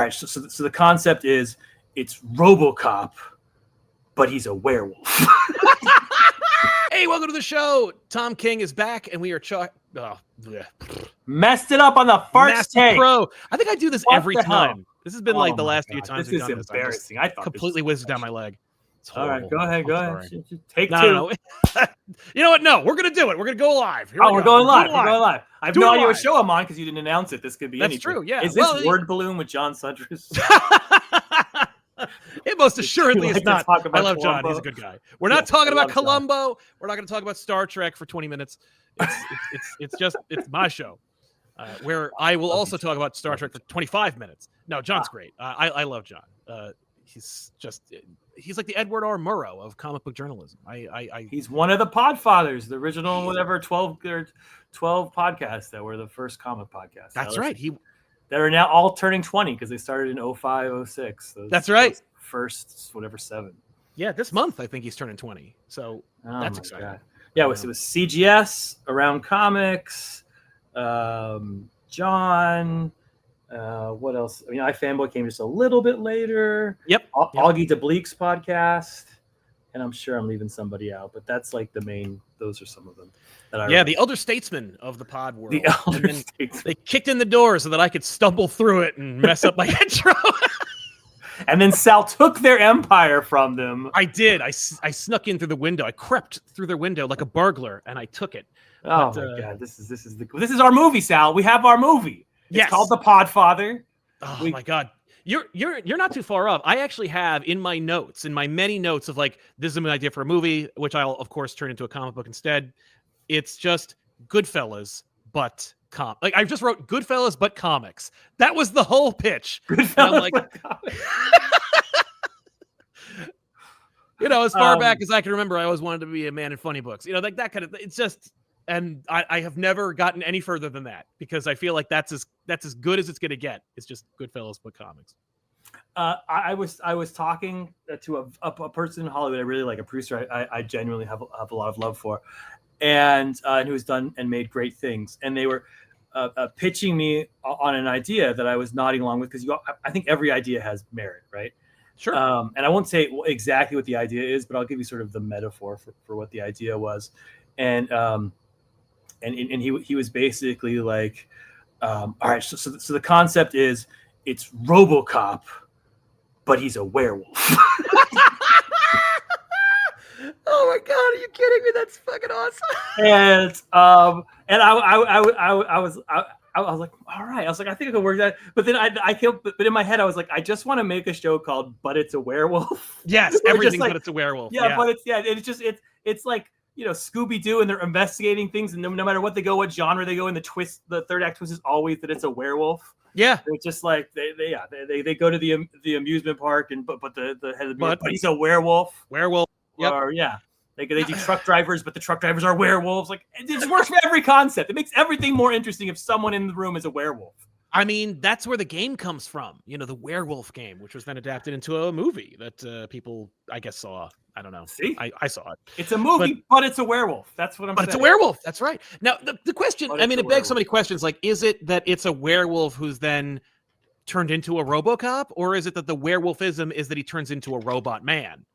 right. So the concept is it's Robocop, but he's a werewolf. Hey, welcome to the show. Tom King is back, and we are Messed it up on the first take. Pro. I think I do this every time. Hell? This has been like the last few times we've done this. This is embarrassing. I thought completely whizzed down my leg. All right, go ahead. Take two. No. You know what? No, we're gonna do it. We're gonna go live. We're going live. I have no idea what show I'm on because you didn't announce it. This could be anything. That's true. Yeah. Is this Word Balloon with John Sundress? It most assuredly is not. I love Columbo. John. He's a good guy. We're not talking about Columbo. We're not going to talk about Star Trek for 20 minutes. It's my show, where I will also talk about Star Trek for 25 minutes. No, John's great. I love John. He's like the Edward R. Murrow of comic book journalism. He's one of the Podfathers, the original 12 podcasts that were the first comic podcasts. That's right. That are now all turning 20 because they started in 05, 06. That's right. First, whatever, 7. Yeah, this month I think he's turning 20. So that's exciting. God. Yeah, it was CGS, Around Comics, John. What else? I mean, iFanboy came just a little bit later. Yep. Augie DeBleek's podcast. And I'm sure I'm leaving somebody out, but that's like the main. Those are some of them. The elder statesman of the pod world. The elder statesman. They kicked in the door so that I could stumble through it and mess up my intro. And then Sal took their empire from them. I did. I snuck in through the window. I crept through their window like a burglar, and I took it. Oh my God! This is our movie, Sal. We have our movie. It's called The Podfather. Oh my God! You're not too far off. I actually have in my many notes of like, this is an idea for a movie, which I'll of course turn into a comic book instead. It's just Goodfellas, but like I just wrote Goodfellas, but comics. That was the whole pitch. Goodfellas, but comics. As far back as I can remember, I always wanted to be a man in funny books. Like that kind of. It's just, and I have never gotten any further than that because I feel like that's as good as it's gonna get. It's just Goodfellas, but comics. I was talking to a person in Hollywood I really like, a producer I genuinely have a lot of love for, and who's done and made great things, and they were pitching me on an idea that I was nodding along with because I think every idea has merit, right? Sure. And I won't say exactly what the idea is, but I'll give you sort of the metaphor for what the idea was, and he was basically like, all right, so the concept is it's Robocop, but he's a werewolf. Oh my God, are you kidding me? That's fucking awesome. And I was like, all right. I was like, I think I could work that. But then but in my head, I was like, I just want to make a show called "But It's a Werewolf." Yes, everything, but it's a werewolf. Yeah, but it's like Scooby Doo, and they're investigating things, and no matter what they go, what genre they go in, the third act twist is always that it's a werewolf. Yeah, it's just like they go to the amusement park, and but the head of the but he's a werewolf. Werewolf. Yep. Or they do truck drivers, but the truck drivers are werewolves. Like, it just works for every concept. It makes everything more interesting if someone in the room is a werewolf. I mean, that's where the game comes from. The werewolf game, which was then adapted into a movie that people, I guess, saw. I don't know. See, I saw it. It's a movie, but it's a werewolf. That's what I'm saying. But it's a werewolf. That's right. Now, the question, But I mean, it begs so many questions. Like, is it that it's a werewolf who's then turned into a Robocop? Or is it that the werewolfism is that he turns into a robot man?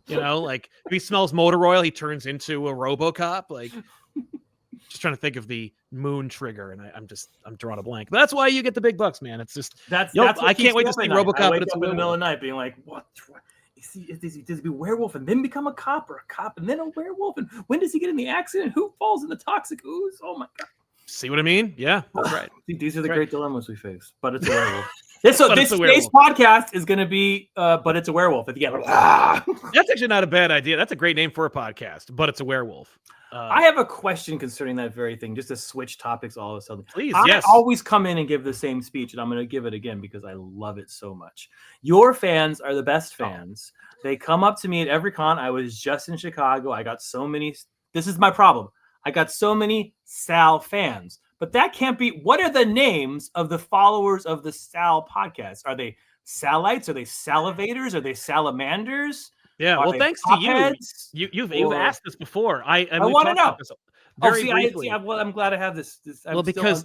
Like if he smells motor oil, he turns into a Robocop. Like, just trying to think of the moon trigger, and I'm drawing a blank. But that's why you get the big bucks, man. It's just that's I can't wait to see Robocop. But it's in the middle of the night, being like, what? Does he be a werewolf and then become a cop, or a cop and then a werewolf? And when does he get in the accident? Who falls in the toxic ooze? Oh my God! See what I mean? Yeah, that's right. These are the great dilemmas we face. But it's a werewolf. This podcast is going to be, but it's a werewolf at the end. That's actually not a bad idea. That's a great name for a podcast, but it's a werewolf. I have a question concerning that very thing, just to switch topics all of a sudden. Please, I always come in and give the same speech, and I'm going to give it again because I love it so much. Your fans are the best fans. They come up to me at every con. I was just in Chicago. I got so many. This is my problem. I got so many Sal fans. But that can't be. What are the names of the followers of the Sal podcast? Are they Salites? Are they salivators? Are they salamanders? Yeah. Well, thanks to you. You've asked this before. I want to know. Very briefly. I'm glad I have this. Because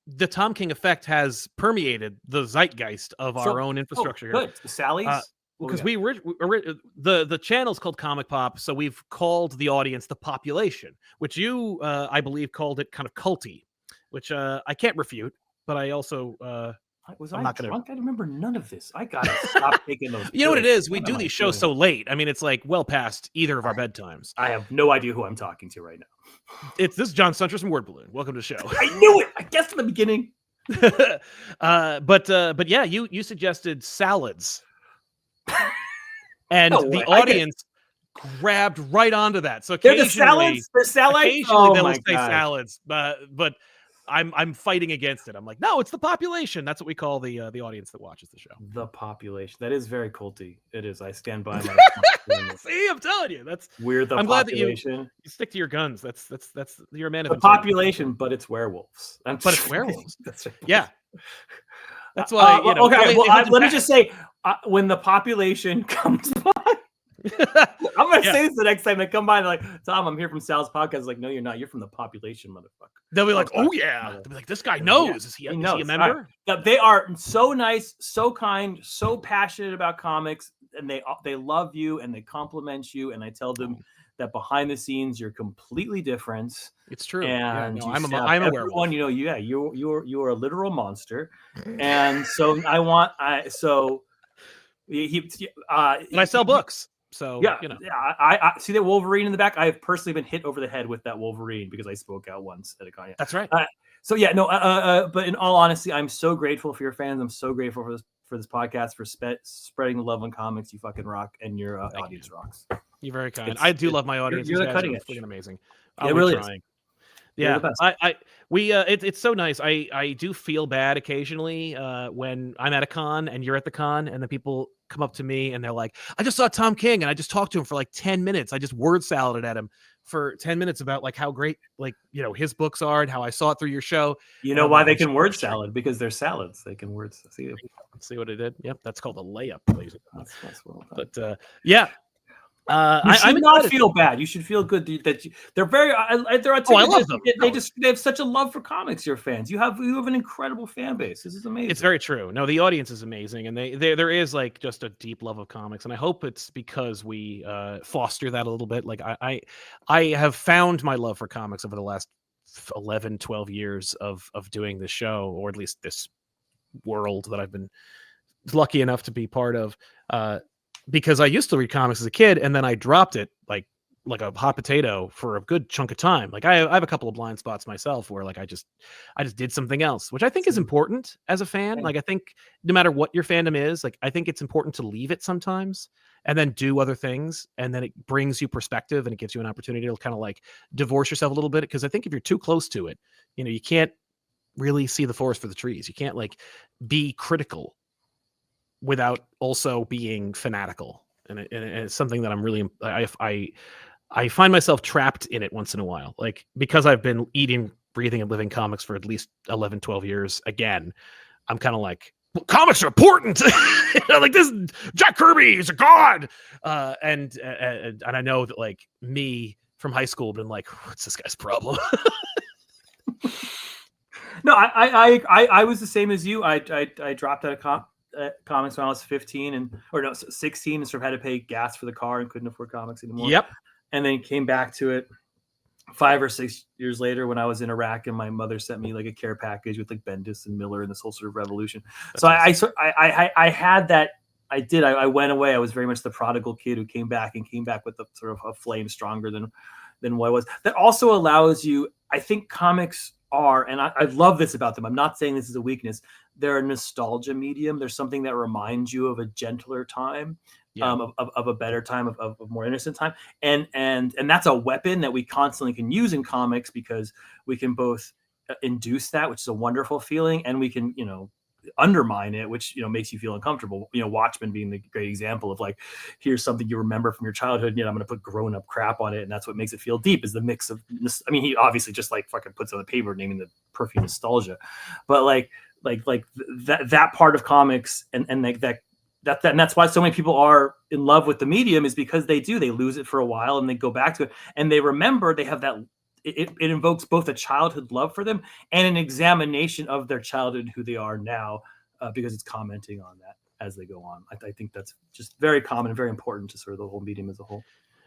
the Tom King effect has permeated the zeitgeist of our own infrastructure here. Good. Sally's. Because the channel's called Comic Pop, so we've called the audience the population, which you, I believe, called it kind of culty, which I can't refute, but I also I'm not drunk? I remember none of this. I gotta stop taking those. You know what it is? We do these shows so late. I mean, it's like well past either of our bedtimes. I have no idea who I'm talking to right now. This is John Suntress from Word Balloon. Welcome to the show. I knew it. I guessed in the beginning. But yeah, you suggested salads. And the audience grabbed right onto that. So occasionally, occasionally they will say salads, but I'm fighting against it. I'm like, no, it's the population. That's what we call the audience that watches the show. The population. That is very culty. It is. I stand by my. See, I'm telling you, we're the. I'm population. Glad that you stick to your guns. That's you're a man of the population, but it's werewolves. But it's werewolves. That's right. Yeah. That's why. Okay. Well, let me just say, when the population comes by. I'm gonna say this the next time they come by. They're like, Tom, I'm here from Sal's podcast. Like, no, you're not. You're from the population, motherfucker. They'll be like, oh yeah. They'll be like, this guy knows. Yeah, is he a member? Right. They are so nice, so kind, so passionate about comics, and they love you and they compliment you. And I tell them that behind the scenes you're completely different. It's true. And yeah, no, I'm a werewolf. You're a literal monster. And so I sell books. So I see that Wolverine in the back. I have personally been hit over the head with that Wolverine because I spoke out once at a con. That's right. But in all honesty, I'm so grateful for your fans. I'm so grateful for this podcast, for spreading the love on comics. You fucking rock, and your audience rocks. You're very kind. I do love my audience. You're the cutting edge. Freaking amazing. It really is. Yeah, it's so nice. I do feel bad occasionally when I'm at a con and you're at the con, and then people come up to me and they're like, I just saw Tom King and I just talked to him for like 10 minutes. I just word saladed at him for 10 minutes about like how great his books are and how I saw it through your show. You know why they can word salad? Because they're salads. They can word. See what I did? Yep, that's called a layup. That's well done. But yeah. You should not feel bad. You should feel good that they're very. I love them. They have such a love for comics. Your fans. You have an incredible fan base. This is amazing. It's very true. No, the audience is amazing, and there is like just a deep love of comics, and I hope it's because we foster that a little bit. Like I have found my love for comics over the last 11, 12 years of doing this show, or at least this world that I've been lucky enough to be part of. Because I used to read comics as a kid, and then I dropped it like a hot potato for a good chunk of time. Like I have a couple of blind spots myself where like I just did something else, which I think is important as a fan. Like I think no matter what your fandom is, like I think it's important to leave it sometimes and then do other things, and then it brings you perspective and it gives you an opportunity to kind of like divorce yourself a little bit. Because I think if you're too close to it, you can't really see the forest for the trees. You can't like be critical without also being fanatical, and it's something that I'm really I find myself trapped in it once in a while, like because I've been eating, breathing, and living comics for at least 11, 12 years. Again, I'm kind of like, well, comics are important. Like this, Jack Kirby is a god, and I know that like me from high school been like, what's this guy's problem? No, I was the same as you. I dropped out of comics when I was 16 and sort of had to pay gas for the car and couldn't afford comics anymore. Yep. And then came back to it 5 or 6 years later when I was in Iraq, and my mother sent me like a care package with like Bendis and Miller and this whole sort of revolution. So awesome. I had that. I went away. I was very much the prodigal kid who came back with a sort of a flame stronger than what I was. That also allows you, I think comics are, and I love this about them. I'm not saying this is a weakness. They're a nostalgia medium. There's something that reminds you of a gentler time, of a better time, of a more innocent time. And that's a weapon that we constantly can use in comics, because we can both induce that, which is a wonderful feeling, and we can, undermine it, which makes you feel uncomfortable. Watchmen being the great example of like, here's something you remember from your childhood, I'm going to put grown up crap on it, and that's what makes it feel deep, is the mix of, he obviously just like fucking puts it on the paper naming the perfume nostalgia, but like that part of comics and that's why so many people are in love with the medium, is because they lose it for a while and they go back to it and they remember, they have that it invokes both a childhood love for them and an examination of their childhood, who they are now, because it's commenting on that as they go on. I think that's just very common and very important to sort of the whole medium as a whole.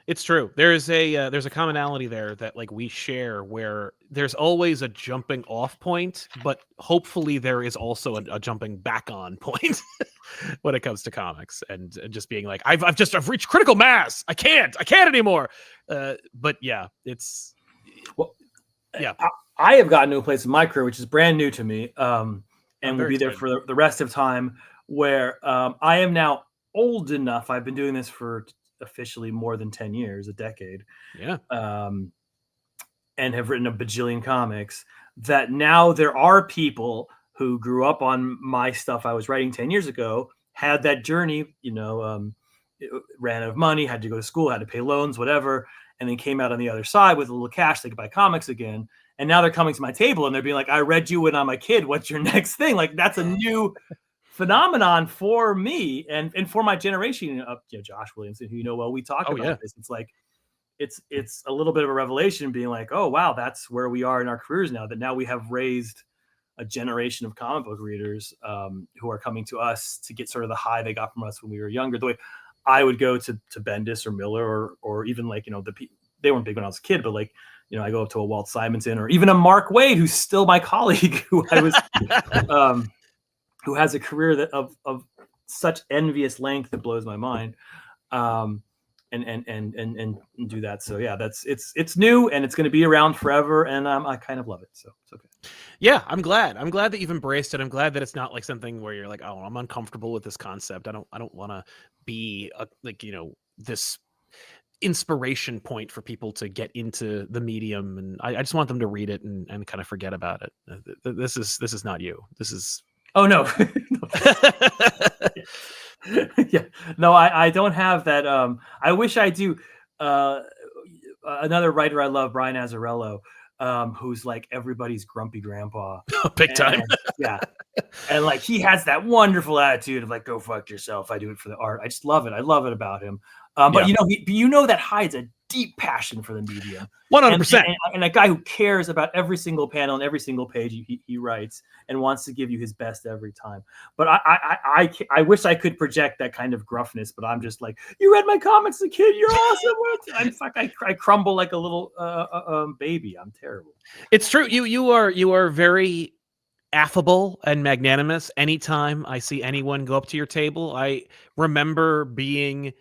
It's true. There's a commonality there that like we share, where there's always a jumping off point, but hopefully there is also a jumping back on point when it comes to comics, and just being like, I've reached critical mass. I can't anymore. But yeah, it's yeah. I have gotten to a place in my career which is brand new to me, and will be there for the rest of time, where I am now old enough. I've been doing this for officially more than 10 years, a decade. Yeah. And have written a bajillion comics, that now there are people who grew up on my stuff I was writing 10 years ago, had that journey, ran out of money, had to go to school, had to pay loans, whatever, and then came out on the other side with a little cash, they could buy comics again. And now they're coming to my table and they're being like, I read you when I'm a kid. What's your next thing? Like, that's a new phenomenon for me and for my generation. Josh Williamson, who well, we talk about this. It's like it's a little bit of a revelation, being like, oh wow, that's where we are in our careers now. That now we have raised a generation of comic book readers who are coming to us to get sort of the high they got from us when we were younger. The way I would go to Bendis or Miller or even like they weren't big when I was a kid, but like I go up to a Walt Simonson or even a Mark Waid, who's still my colleague, who I was. Who has a career that of such envious length that blows my mind, and do that. So yeah, it's new and it's going to be around forever, and I kind of love it. So it's okay. Yeah, I'm glad that you've embraced it. I'm glad that it's not like something where you're like, oh, I'm uncomfortable with this concept. I don't want to be this inspiration point for people to get into the medium, and I just want them to read it and kind of forget about it. This is not you. This is. Oh no. Yeah, no, I don't have that. I wish I do. Another writer I love, Brian Azzarello, who's like everybody's grumpy grandpa. Big time. Yeah. And like he has that wonderful attitude of like, go fuck yourself. I do it for the art. I just love it. I love it about him. But that hides a deep passion for the medium. 100%. And a guy who cares about every single panel and every single page he writes and wants to give you his best every time. But I wish I could project that kind of gruffness, but I'm just like, you read my comics as a kid, you're awesome. I crumble like a little baby. I'm terrible. It's true. You are very affable and magnanimous. Anytime I see anyone go up to your table, I remember being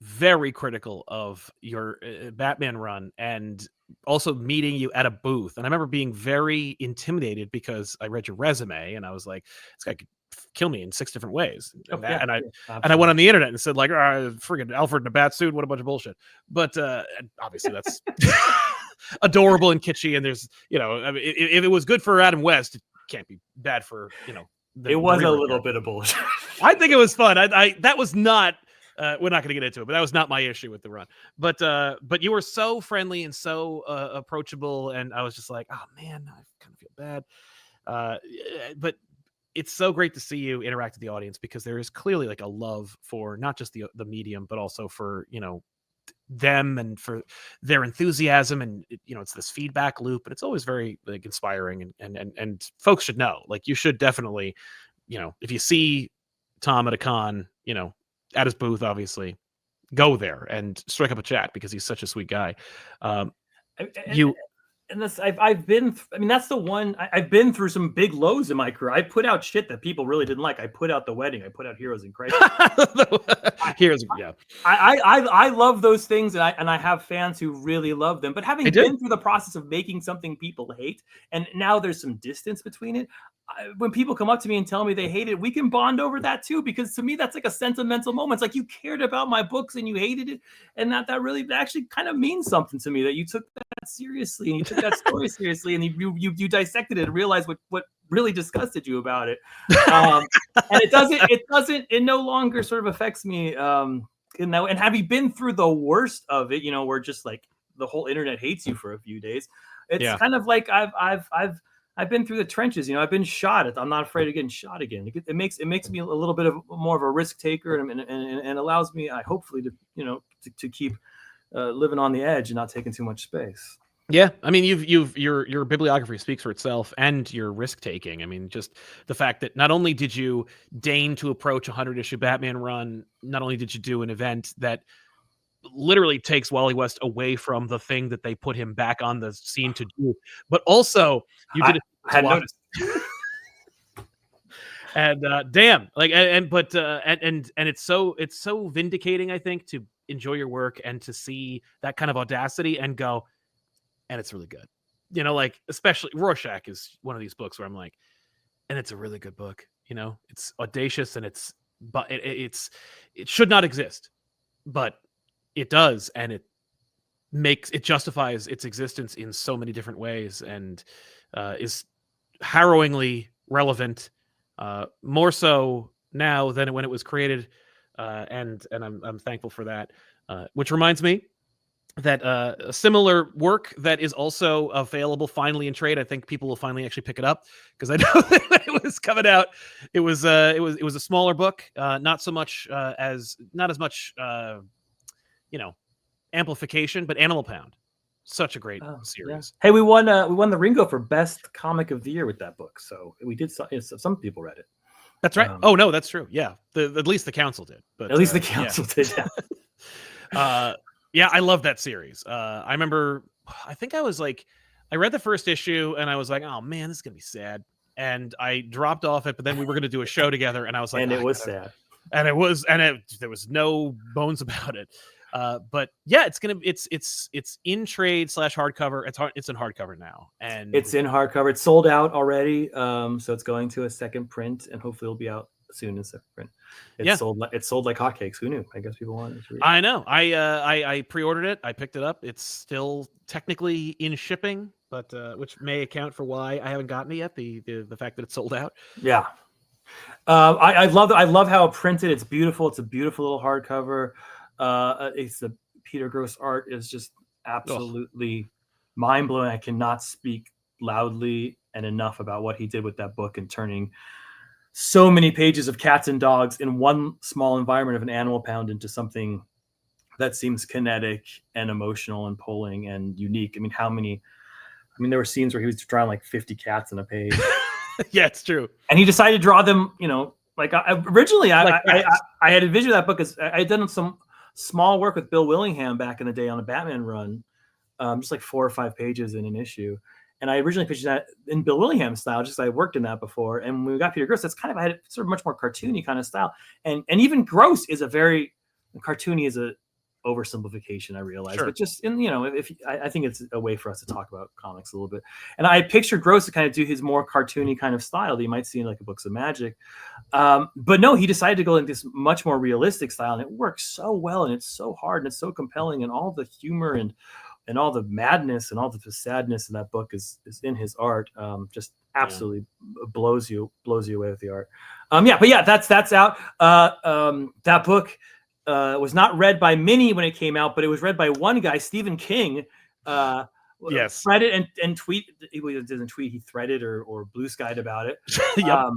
very critical of your Batman run and also meeting you at a booth. And I remember being very intimidated because I read your resume and I was like, this guy could kill me in 6 different ways. And I went on the internet and said like, friggin' Alfred in a bat suit, what a bunch of bullshit. But obviously that's adorable and kitschy. And there's, if it was good for Adam West, it can't be bad for, it was a little bit of bullshit. I think it was fun. That was not, we're not going to get into it, but that was not my issue with the run. But you were so friendly and so approachable, and I was just like, oh man, I kind of feel bad. But it's so great to see you interact with the audience, because there is clearly like a love for not just the medium, but also for them and for their enthusiasm, and it's this feedback loop, and it's always very like inspiring, and folks should know, like, you should definitely, if you see Tom at a con, at his booth, obviously, go there and strike up a chat, because he's such a sweet guy. I've been, that's the one, I've been through some big lows in my career. I put out shit that people really didn't like. I put out The Wedding. I put out Heroes in Crisis. I love those things, and I have fans who really love them. But having been through the process of making something people hate, and now there's some distance between it, when people come up to me and tell me they hate it, we can bond over that too, because to me that's like a sentimental moment. It's like, you cared about my books and you hated it, and that actually kind of means something to me, that you took that seriously and you took that story seriously, and you dissected it and realized what really disgusted you about it. And it no longer sort of affects me. And having been through the worst of it, where just like the whole internet hates you for a few days, it's kind of like I've been through the trenches. I've been shot. I'm not afraid of getting shot again. It makes me a little bit of more of a risk taker, and allows me, hopefully, to keep living on the edge and not taking too much space. Yeah, I mean, your bibliography speaks for itself, and your risk taking. I mean, just the fact that not only did you deign to approach a 100-issue Batman run, not only did you do an event that literally takes Wally West away from the thing that they put him back on the scene to do, but also you did it. I had noticed. And damn, like, and it's so vindicating, I think, to enjoy your work and to see that kind of audacity and go, and it's really good. You know, like, especially Rorschach is one of these books where I'm like, and it's a really good book. You know, it's audacious and it should not exist, but it does, and it justifies its existence in so many different ways, and is harrowingly relevant, more so now than when it was created, and I'm thankful for that. Which reminds me that a similar work that is also available finally in trade. I think people will finally actually pick it up, because I know that when it was coming out, it was a smaller book, not as much amplification, but Animal Pound, such a great series. Yeah. Hey, we won the Ringo for best comic of the year with that book, so we did. Some people read it. That's right. Oh no, that's true. Yeah, at least the council did. But at least the council did. Yeah. Yeah, I love that series. I remember, I think I read the first issue and I was like, oh man, this is gonna be sad. And I dropped off it, but then we were gonna do a show together, and I was like, and it was sad. And there was no bones about it. But yeah, it's in trade / hardcover. It's in hardcover now, and it's in hardcover. It's sold out already. So it's going to a second print, and hopefully it'll be out soon in second print. It's sold like hotcakes. Who knew? I guess people wanted to read. I know. I pre-ordered it. I picked it up. It's still technically in shipping, but which may account for why I haven't gotten it yet. The fact that it's sold out. Yeah. I love how it printed. It's beautiful. It's a beautiful little hardcover. It's the Peter Gross art is just absolutely mind blowing. I cannot speak loudly and enough about what he did with that book and turning so many pages of cats and dogs in one small environment of an Animal Pound into something that seems kinetic and emotional and pulling and unique. I mean, there were scenes where he was drawing like 50 cats in a page. Yeah, it's true. And he decided to draw them, like originally I had envisioned that book as I had done some small work with Bill Willingham back in the day on a Batman run, just like 4 or 5 pages in an issue. And I originally pictured that in Bill Willingham style, just I worked in that before. And when we got Peter Gross, that's kind of, I had sort of much more cartoony kind of style. And even Gross is a very cartoony is a oversimplification, I realize. Sure. But just I think it's a way for us to talk about comics a little bit. And I pictured Gross to kind of do his more cartoony kind of style that you might see in like a Books of Magic. But no, he decided to go in this much more realistic style, and it works so well, and it's so hard, and it's so compelling, and all the humor and all the madness and all the sadness in that book is in his art. Just absolutely blows you away with the art. That's out. That book was not read by many when it came out, but it was read by one guy, Stephen King. Yes. Threaded and tweet. He doesn't tweet. He threaded or blue skied about it. Yep.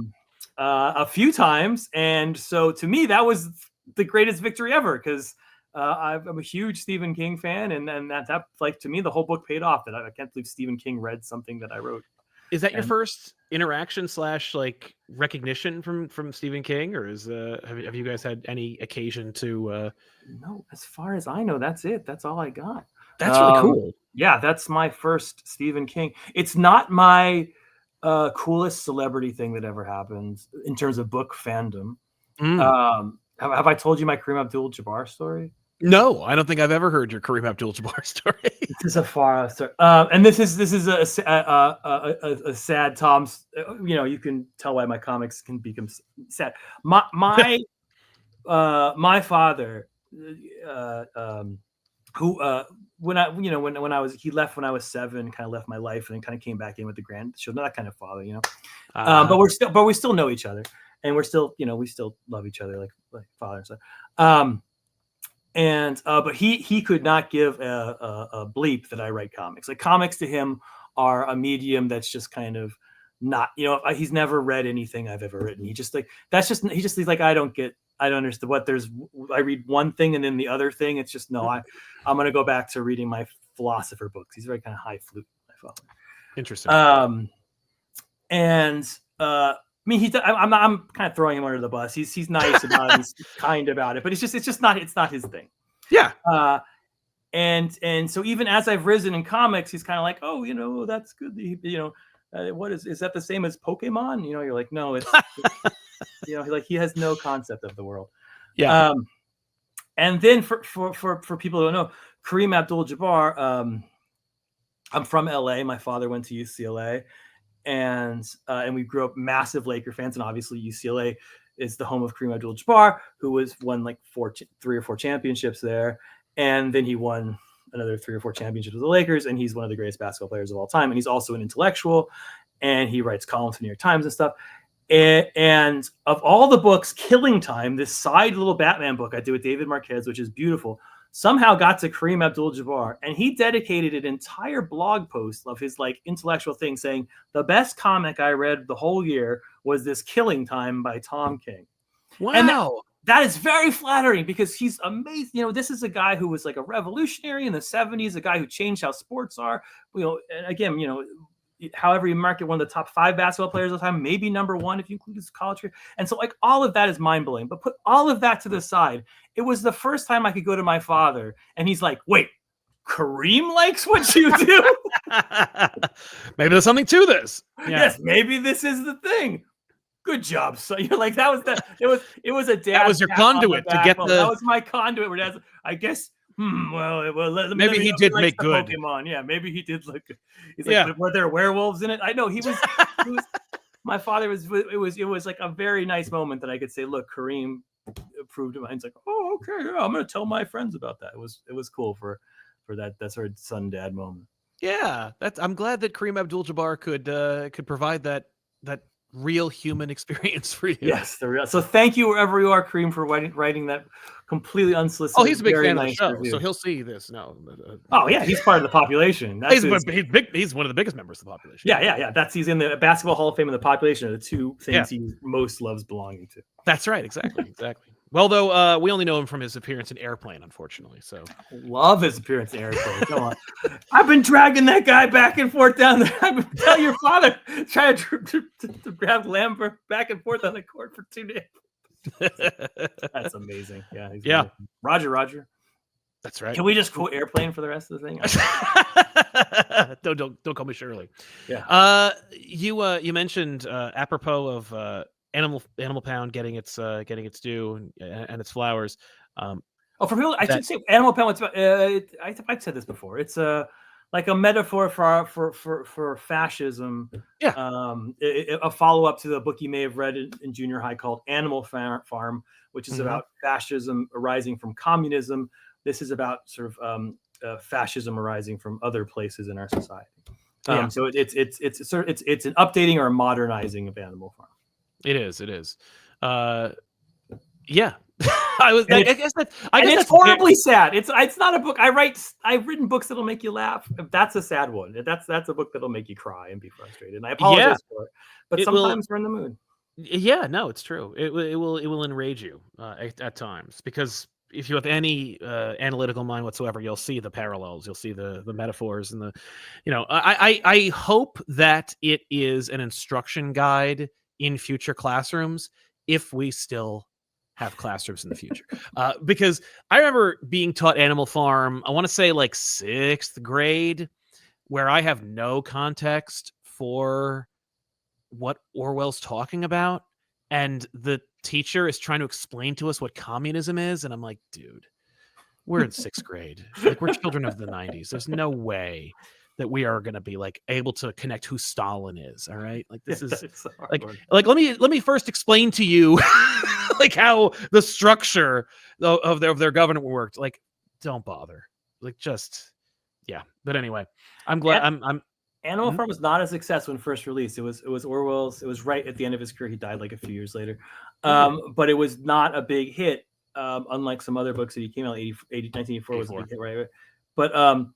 A few times, and so to me that was the greatest victory ever, because I'm a huge Stephen King fan, and that like to me the whole book paid off. That I can't believe Stephen King read something that I wrote. Is that your first interaction / like recognition from Stephen King, or is have you guys had any occasion to? No, as far as I know, that's it. That's all I got. That's really cool. Yeah, that's my first Stephen King. It's not my coolest celebrity thing that ever happened in terms of book fandom. Have I told you my Kareem Abdul-Jabbar story? No, I don't think I've ever heard your Kareem Abdul-Jabbar story. This is a far story, and this is a sad Tom's. You can tell why my comics can become sad. My father, who when I was he left when I was 7, kind of left my life, and then kind of came back in with the grandchildren. Not that kind of father, but we still know each other, and we're still we still love each other like father and son. But he could not give a bleep that I write comics. Like, comics to him are a medium that's just kind of not, he's never read anything I've ever written. He just like, he's like, I don't understand I read one thing and then the other thing. It's just, no, I'm going to go back to reading my philosopher books. He's very kind of high flute, my father. Interesting. I mean, I'm kind of throwing him under the bus. He's nice about it. He's kind about it, but it's not his thing. Yeah. And so even as I've risen in comics, he's kind of like, oh, that's good. What is that the same as Pokemon? You're like, no, it's like he has no concept of the world. Yeah. And then for people who don't know, Kareem Abdul-Jabbar, I'm from LA. My father went to UCLA, and we grew up massive Laker fans, and obviously UCLA is the home of Kareem Abdul-Jabbar, who won like 3 or 4 championships there, and then he won another 3 or 4 championships with the Lakers, and he's one of the greatest basketball players of all time, and he's also an intellectual, and he writes columns for New York Times and stuff. And of all the books, Killing Time, this side little Batman book I did with David Marquez, which is beautiful, somehow got to Kareem Abdul-Jabbar, and he dedicated an entire blog post of his like intellectual thing saying the best comic I read the whole year was this Killing Time by Tom King. Wow. And that is very flattering because he's amazing. This is a guy who was like a revolutionary in the 70s, a guy who changed how sports are. And again, however you mark it, one of the top 5 basketball players of the time, maybe number 1 if you include his college career. And so like all of that is mind-blowing, but put all of that to the side. It was the first time I could go to my father and he's like, wait, Kareem likes what you do? Maybe there's something to this. Yeah. Yes, maybe this is the thing. Good job. So you're like, that was it was a dad. That was your conduit to get that was my conduit where dad's, I guess, maybe he did make good. Pokemon. Yeah, maybe he did look good. He's like, but were there werewolves in it? I know he was my father was, it was like a very nice moment that I could say, look, Kareem approved of mine. He's like, oh, okay, yeah, I'm gonna tell my friends about that. It was cool for that sort of son dad moment. Yeah, I'm glad that Kareem Abdul-Jabbar could provide that real human experience for you. Yes, the real. So thank you wherever you are, Kareem, for writing that completely unsolicited. Oh, he's a big fan nice of the show, review. so he'll see this. No. Oh yeah, he's part of the population. He's big. He's one of the biggest members of the population. Yeah. He's in the Basketball Hall of Fame, and the population are the 2 things he most loves belonging to. That's right. Exactly. Well, though, we only know him from his appearance in Airplane, unfortunately. So love his appearance in Airplane. Come on, I've been dragging that guy back and forth down there. Tell your father, try to grab Lambert back and forth on the court for 2 days. That's amazing. Yeah. Amazing. Roger. That's right. Can we just quote Airplane for the rest of the thing? Don't call me Shirley. Yeah. You mentioned apropos of Animal Pound getting its due and its flowers. For people, I should say Animal Pound. I've said this before. It's like a metaphor for fascism. Yeah. A follow up to the book you may have read in junior high called Animal Farm, which is about fascism arising from communism. This is about sort of fascism arising from other places in our society. So it's an updating or a modernizing of Animal Farm. It is. Yeah. It's horribly sad. It's not a book. I've written books that'll make you laugh. That's a sad one. That's a book that'll make you cry and be frustrated. And I apologize for it. But sometimes we're in the mood. Yeah, no, it's true. It will enrage you at times, because if you have any analytical mind whatsoever, you'll see the parallels, you'll see the metaphors, and I hope that it is an instruction guide in future classrooms, if we still have classrooms in the future. Because I remember being taught Animal Farm, I want to say like 6th grade, where I have no context for what Orwell's talking about. And the teacher is trying to explain to us what communism is. And I'm like, dude, we're in 6th grade. Like, we're children of the 90s. There's no way that we are going to be like able to connect who Stalin is. All right. Like, this is like let me first explain to you like how the structure of their government worked. Like, don't bother. Like, just, yeah. But anyway, I'm glad Animal Farm was not a success when first released. It was Orwell's. It was right at the end of his career. He died like a few years later. But it was not a big hit. Unlike some other books that he came out 1984 was a big hit, right? But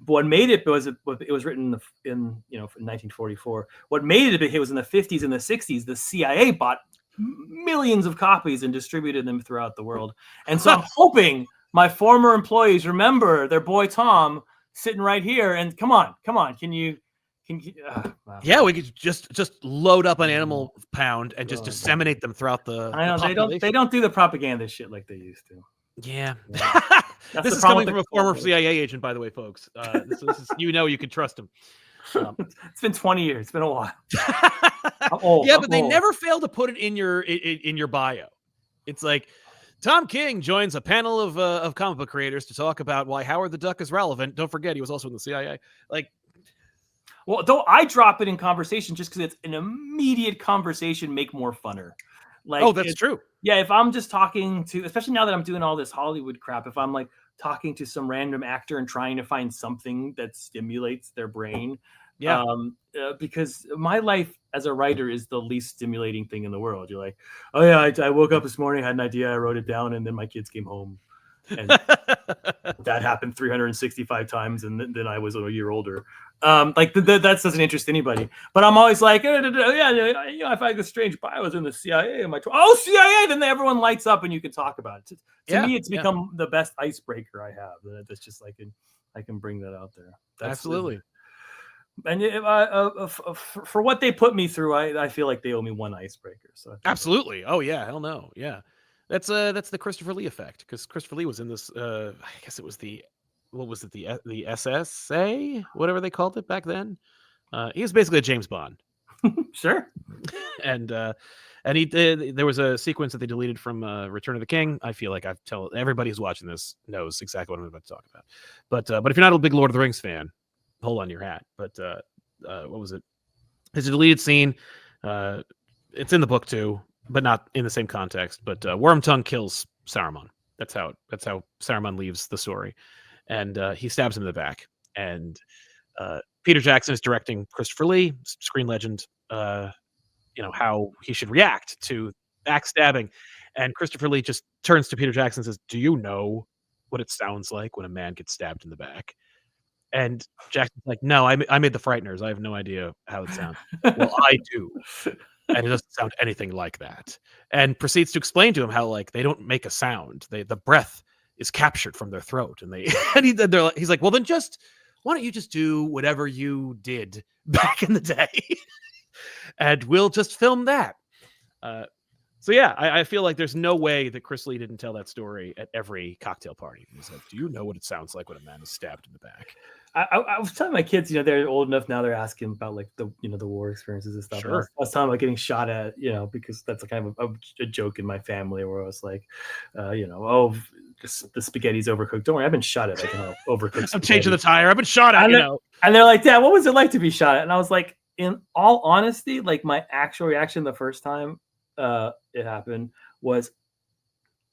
what made it was it was written in 1944. What made it a big hit was in the 50s and the 60s. The CIA bought millions of copies and distributed them throughout the world. And so I'm hoping my former employees remember their boy Tom sitting right here. And come on, can you? Wow. Yeah, we could just load up an animal pound and just disseminate them throughout the. I know population. they don't do the propaganda shit like they used to. Yeah. That's This is coming from a former CIA agent, by the way, folks. This is, you can trust him. It's been 20 years. It's been a while. I'm old. Yeah, but they never fail to put it in your bio. It's like Tom King joins a panel of comic book creators to talk about why Howard the Duck is relevant. Don't forget, he was also in the CIA. Like, well, though I drop it in conversation just because it's an immediate conversation, make more funner. Like, oh, that's true. Yeah, if I'm just talking to, especially now that I'm doing all this Hollywood crap, if I'm like talking to some random actor and trying to find something that stimulates their brain, yeah, because my life as a writer is the least stimulating thing in the world. You're like, oh yeah, I woke up this morning, had an idea, I wrote it down, and then my kids came home, and that happened 365 times, and then I was a year older. Like that doesn't interest anybody. But I'm always like, yeah, you know, I find this strange bio was in the CIA. CIA. Then everyone lights up, and you can talk about it. To me, it's become the best icebreaker I have. That's just like I can bring that out there. Absolutely. And for what they put me through, I feel like they owe me one icebreaker. So absolutely. Oh yeah, hell no, yeah. That's the Christopher Lee effect, because Christopher Lee was in this. I guess it was the SSA, whatever they called it back then. He was basically a James Bond. Sure. And he did. There was a sequence that they deleted from Return of the King. I feel like everybody who's watching this knows exactly what I'm about to talk about. But if you're not a big Lord of the Rings fan, hold on your hat. But what was it? It's a deleted scene. It's in the book too, but not in the same context. But Wormtongue kills Saruman. That's how Saruman leaves the story, and he stabs him in the back. And Peter Jackson is directing Christopher Lee, screen legend. How he should react to backstabbing, and Christopher Lee just turns to Peter Jackson and says, "Do you know what it sounds like when a man gets stabbed in the back?" And Jackson's like, "No, I made the Frighteners. I have no idea how it sounds." Well, I do. And it doesn't sound anything like that. And proceeds to explain to him how, like, they don't make a sound. The breath is captured from their throat. And he's like, well, then why don't you just do whatever you did back in the day? And we'll just film that. So yeah, I feel like there's no way that Chris Lee didn't tell that story at every cocktail party. He's like, do you know what it sounds like when a man is stabbed in the back? I was telling my kids, they're old enough now, they're asking about like the war experiences and stuff. Sure. I was talking about getting shot at, because that's a kind of a joke in my family where I was like, the spaghetti's overcooked. Don't worry, I've been shot at. I can overcook. I'm changing the tire. I've been shot at, And they're like, Dad, what was it like to be shot at? And I was like, in all honesty, like my actual reaction the first time it happened was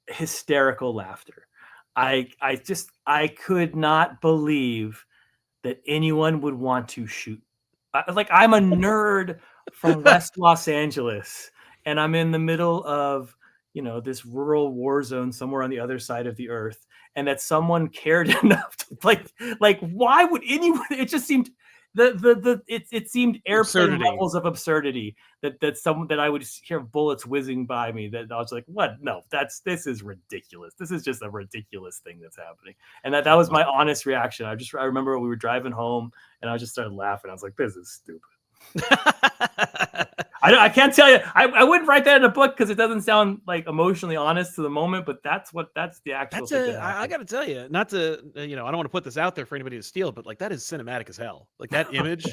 hysterical laughter. I could not believe that anyone would want to shoot. I'm a nerd from West Los Angeles, and I'm in the middle of this rural war zone somewhere on the other side of the earth, and that someone cared enough to like why would anyone? It just seemed it seemed airplane levels of absurdity that I would hear bullets whizzing by me, that I was like, what? No, this is ridiculous. This is just a ridiculous thing that's happening. And that was my honest reaction. I remember we were driving home and I just started laughing. I was like, this is stupid. I can't tell you. I wouldn't write that in a book because it doesn't sound like emotionally honest to the moment, but that's the actual thing. I got to tell you, not to, I don't want to put this out there for anybody to steal, but like that is cinematic as hell. Like that image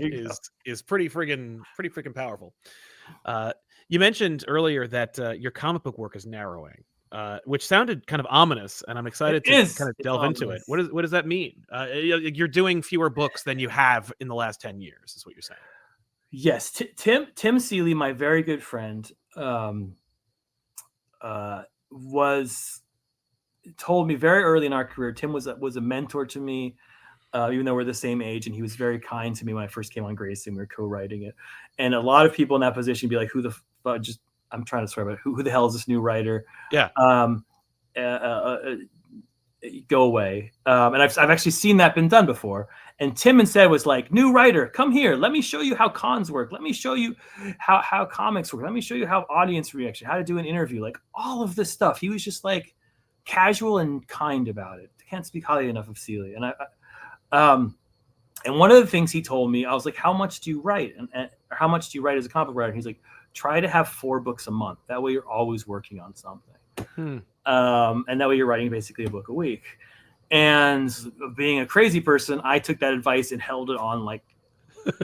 is pretty friggin' powerful. You mentioned earlier that your comic book work is narrowing, which sounded kind of ominous, and I'm excited to kind of delve into it. What does that mean? You're doing fewer books than you have in the last 10 years, is what you're saying. Yes, Tim Seeley, my very good friend, told me very early in our career. Tim was a mentor to me, even though we're the same age, and he was very kind to me when I first came on Grayson. We were co-writing it, and a lot of people in that position be like, "Who the fuck?" I'm trying to swear, but who the hell is this new writer? Yeah. Go away. And I've actually seen that been done before. And Tim instead was like, new writer, come here. Let me show you how cons work. Let me show you how comics work. Let me show you how audience reaction, how to do an interview, like all of this stuff. He was just like casual and kind about it. I can't speak highly enough of Seeley. And And one of the things he told me, I was like, how much do you write? And how much do you write as a comic book writer? And he's like, try to have 4 books a month. That way you're always working on something. And that way you're writing basically a book a week. And being a crazy person, I took that advice and held it on like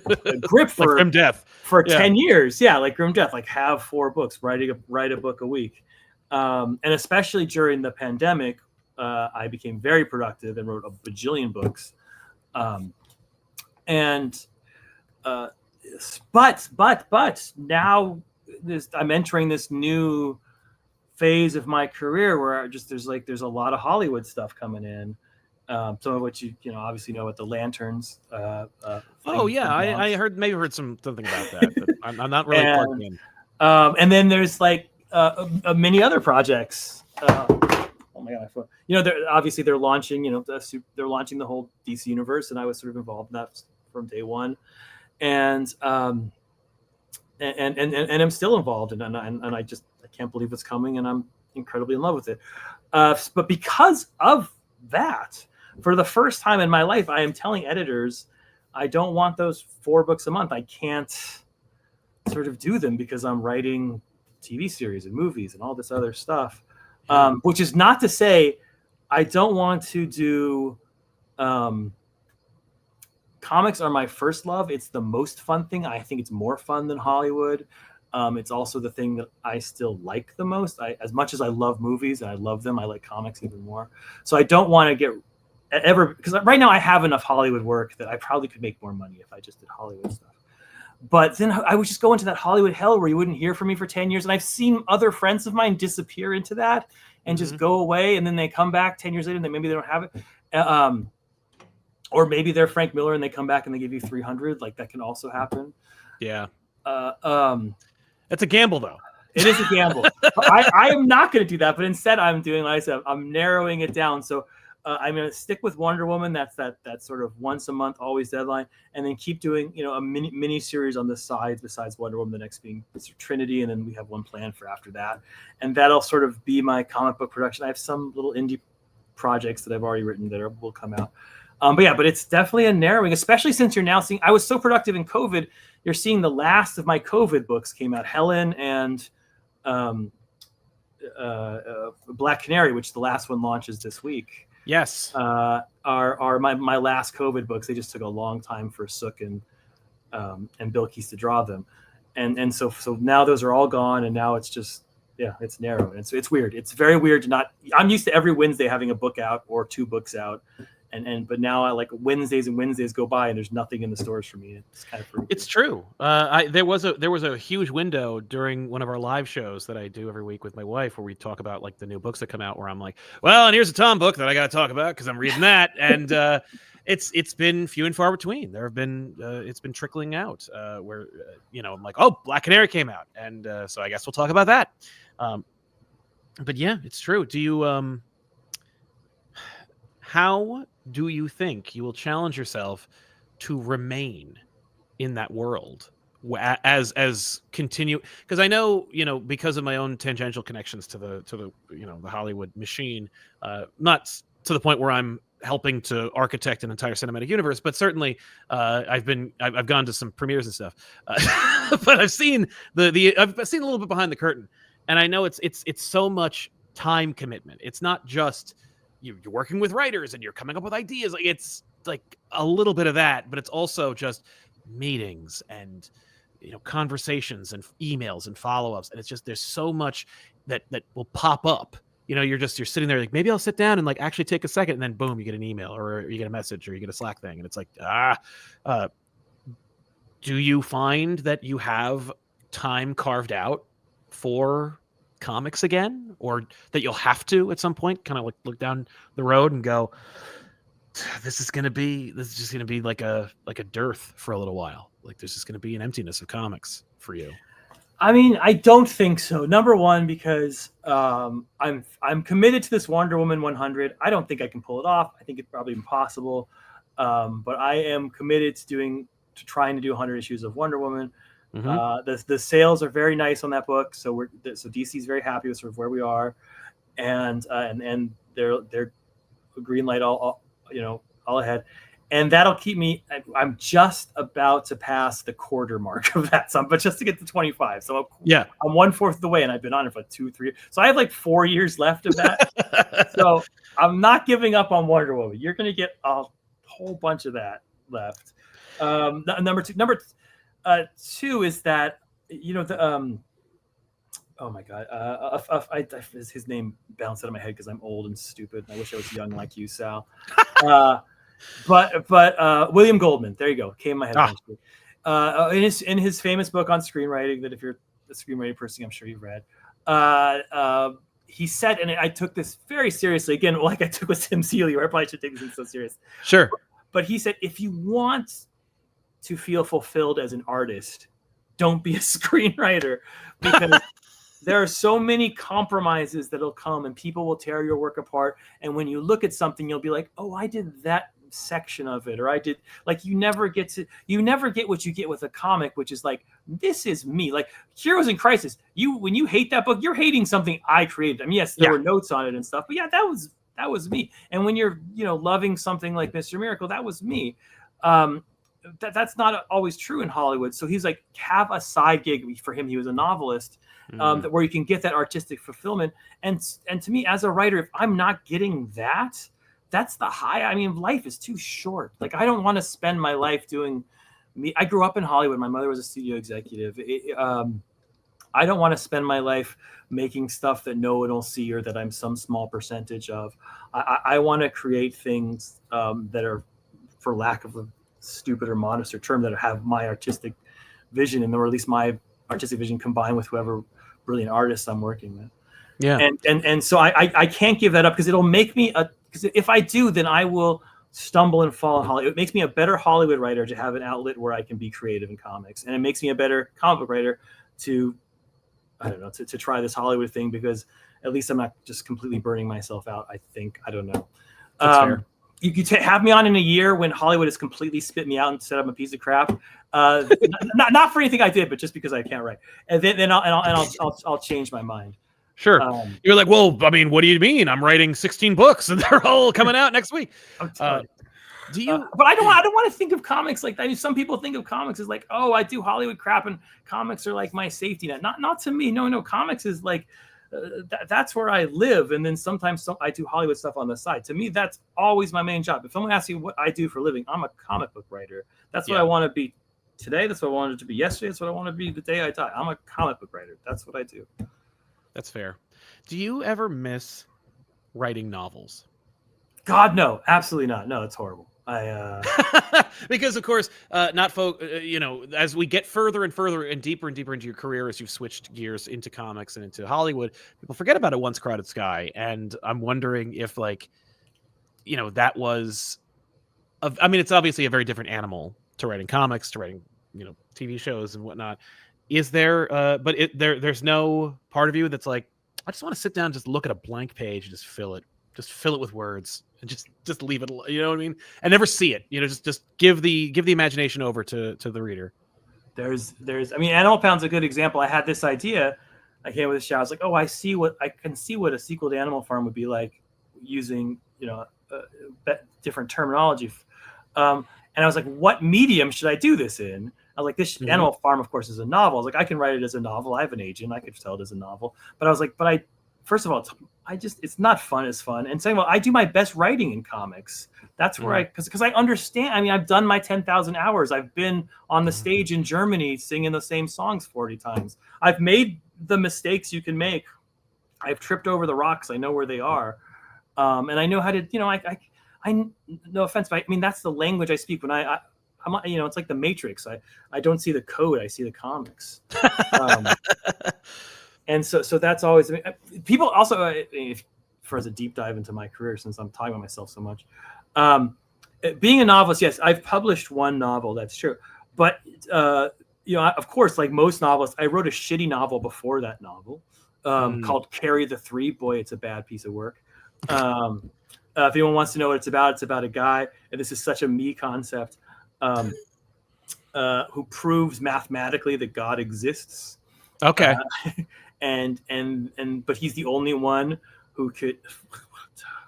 a grip for like grim death for 10 years. Yeah, like grim death, like have 4 books, write a book a week. And especially during the pandemic, I became very productive and wrote a bajillion books. But now I'm entering this new phase of my career where there's a lot of Hollywood stuff coming in. Some of which you obviously know, what the Lanterns. I heard something about that, but I'm not really plugged in. And then there's like many other projects. Oh my god, they're launching. They're launching the whole DC universe, and I was sort of involved in that from day one, and I'm still involved, and I can't believe what's coming, and I'm incredibly in love with it. But because of that, for the first time in my life, I am telling editors, I don't want those 4 books a month. I can't sort of do them because I'm writing TV series and movies and all this other stuff. Which is not to say I don't want to do. Comics are my first love. It's the most fun thing. I think it's more fun than Hollywood. It's also the thing that I still like the most. As much as I love movies and I love them, I like comics even more. So I don't want to get because right now I have enough Hollywood work that I probably could make more money if I just did Hollywood stuff. But then I would just go into that Hollywood hell where you wouldn't hear from me for 10 years. And I've seen other friends of mine disappear into that and just go away. And then they come back 10 years later and maybe they don't have it. Or maybe they're Frank Miller and they come back and they give you 300. Like that can also happen. Yeah. It's a gamble though. It is a gamble. I am not going to do that. But instead I'm doing, like I said, I'm narrowing it down. So I'm going to stick with Wonder Woman. That's that sort of once a month, always deadline, and then keep doing, a mini series on the sides besides Wonder Woman. The next being Trinity, and then we have one planned for after that, and that'll sort of be my comic book production. I have some little indie projects that I've already written that will come out. But it's definitely a narrowing, especially since you're now seeing. I was so productive in COVID. You're seeing the last of my COVID books came out, Helen and Black Canary, which the last one launches this week. Yes, are my last COVID books. They just took a long time for Sook and Bilkis to draw them, and so now those are all gone, and now it's just it's narrow. And it's weird. It's very weird to not. I'm used to every Wednesday having a book out or 2 books out, but now I like Wednesdays go by and there's nothing in the stores for me. It's kind of it's true. There was a huge window during one of our live shows that I do every week with my wife where we talk about like the new books that come out, where I'm like, well, and here's a Tom book that I got to talk about because I'm reading that, and it's been few and far between. There have been it's been trickling out where I'm like, oh, Black Canary came out, and so I guess we'll talk about that. But yeah, it's true. Do you how do you think you will challenge yourself to remain in that world as continue? Because I know, because of my own tangential connections to the the Hollywood machine, not to the point where I'm helping to architect an entire cinematic universe, but certainly I've gone to some premieres and stuff, but I've seen I've seen a little bit behind the curtain, and I know it's so much time commitment. It's not just you're working with writers and you're coming up with ideas. Like it's like a little bit of that, but it's also just meetings and conversations and emails and follow-ups, and it's just there's so much that will pop up. You're sitting there like, maybe I'll sit down and like actually take a second, and then boom, you get an email or you get a message or you get a Slack thing, and it's like do you find that you have time carved out for comics again, or that you'll have to at some point kind of like look down the road and go, this is just going to be like a dearth for a little while? Like there's just going to be an emptiness of comics for you? I mean, I don't think so. Number one, because I'm committed to this Wonder Woman 100. I don't think I can pull it off. I think it's probably impossible. But I am committed to trying to do 100 issues of Wonder Woman. Mm-hmm. The sales are very nice on that book, so DC's very happy with sort of where we are, and they're green light all ahead. And that'll keep me. I'm just about to pass the quarter mark of that, but just to get to 25. So I'm 1/4 of the way, and I've been on it for 2-3. So I have like 4 years left of that. So I'm not giving up on Wonder Woman. You're gonna get a whole bunch of that left. Number two is that the oh my god, his name bounced out of my head because I'm old and stupid. And I wish I was young like you, Sal. But William Goldman, there you go, came in my head. In his famous book on screenwriting, that if you're a screenwriting person, I'm sure you've read, he said, and I took this very seriously, again, like I took with Tim Seeley, where I probably should take these things so serious. Sure. But he said, if you want to feel fulfilled as an artist, don't be a screenwriter, because there are so many compromises that'll come and people will tear your work apart. And when you look at something, you'll be like, oh, I did that section of it, or I did, like, you never get what you get with a comic, which is like, this is me. Like Heroes in Crisis, when you hate that book, you're hating something I created. I mean, yes, there were notes on it and stuff, but yeah, that was me. And when you're loving something like Mr. Miracle, that was me. That's not always true in Hollywood. So he's like, have a side gig. For him, he was a novelist, where you can get that artistic fulfillment. And to me, as a writer, if I'm not getting that, that's the high. I mean, life is too short. Like, I don't want to spend my life doing me. I grew up in Hollywood. My mother was a studio executive. I don't want to spend my life making stuff that no one will see or that I'm some small percentage of. I want to create things that are, for lack of a stupid or modest term, that have my artistic vision, and or at least my artistic vision combined with whoever brilliant artists I'm working with. Yeah. And so I can't give that up, because it'll make me because if I do, then I will stumble and fall in Hollywood. It makes me a better Hollywood writer to have an outlet where I can be creative in comics. And it makes me a better comic book writer to try this Hollywood thing, because at least I'm not just completely burning myself out. I think, I don't know. That's fair. You could have me on in a year when Hollywood has completely spit me out and said I'm a piece of crap. Not for anything I did, but just because I can't write. And then I'll change my mind. Sure. You're like, well, I mean, what do you mean? I'm writing 16 books and they're all coming out next week. Do you? But I don't want to think of comics like that. Some people think of comics as like, oh, I do Hollywood crap and comics are like my safety net. Not to me. No. Comics is like, that's where I live. And then sometimes I do Hollywood stuff on the side. To me, that's always my main job. If someone asks you what I do for a living, I'm a comic book writer. That's what I want to be today. That's what I wanted to be yesterday. That's what I want to be the day I die. I'm a comic book writer. That's what I do. That's fair. Do you ever miss writing novels? God, no, absolutely not. No, it's horrible. Because of course, as we get further and further and deeper into your career, as you've switched gears into comics and into Hollywood, people forget about A Once Crowded Sky. And I'm wondering if, that was, it's obviously a very different animal to writing comics, to writing, TV shows and whatnot. Is there, there's no part of you that's like, I just want to sit down, and just look at a blank page and just fill it with words and just leave it, you know what I mean? And never see it, just give the imagination over to the reader. There's, Animal Pound's a good example. I had this idea. I came with a show. I was like, oh, I can see what a sequel to Animal Farm would be like using, different terminology. And I was like, what medium should I do this in? I was like, this Animal Farm, of course, is a novel. I was like, I can write it as a novel. I have an agent. I could tell it as a novel. But I was like, first of all, it's not fun as fun. And second of all, I do my best writing in comics. That's where because I understand. I mean, I've done my 10,000 hours. I've been on the stage in Germany singing the same songs 40 times. I've made the mistakes you can make. I've tripped over the rocks. I know where they are. And I know how to, I no offense, but I mean, that's the language I speak when I'm, it's like the Matrix. I don't see the code. I see the comics. And so that's always, people also, as a deep dive into my career, since I'm talking about myself so much, being a novelist, yes, I've published one novel. That's true. But, of course, like most novelists, I wrote a shitty novel before that novel called Carry the Three. Boy, it's a bad piece of work. If anyone wants to know what it's about a guy, and this is such a me concept, who proves mathematically that God exists. Okay. But he's the only one who could. Oh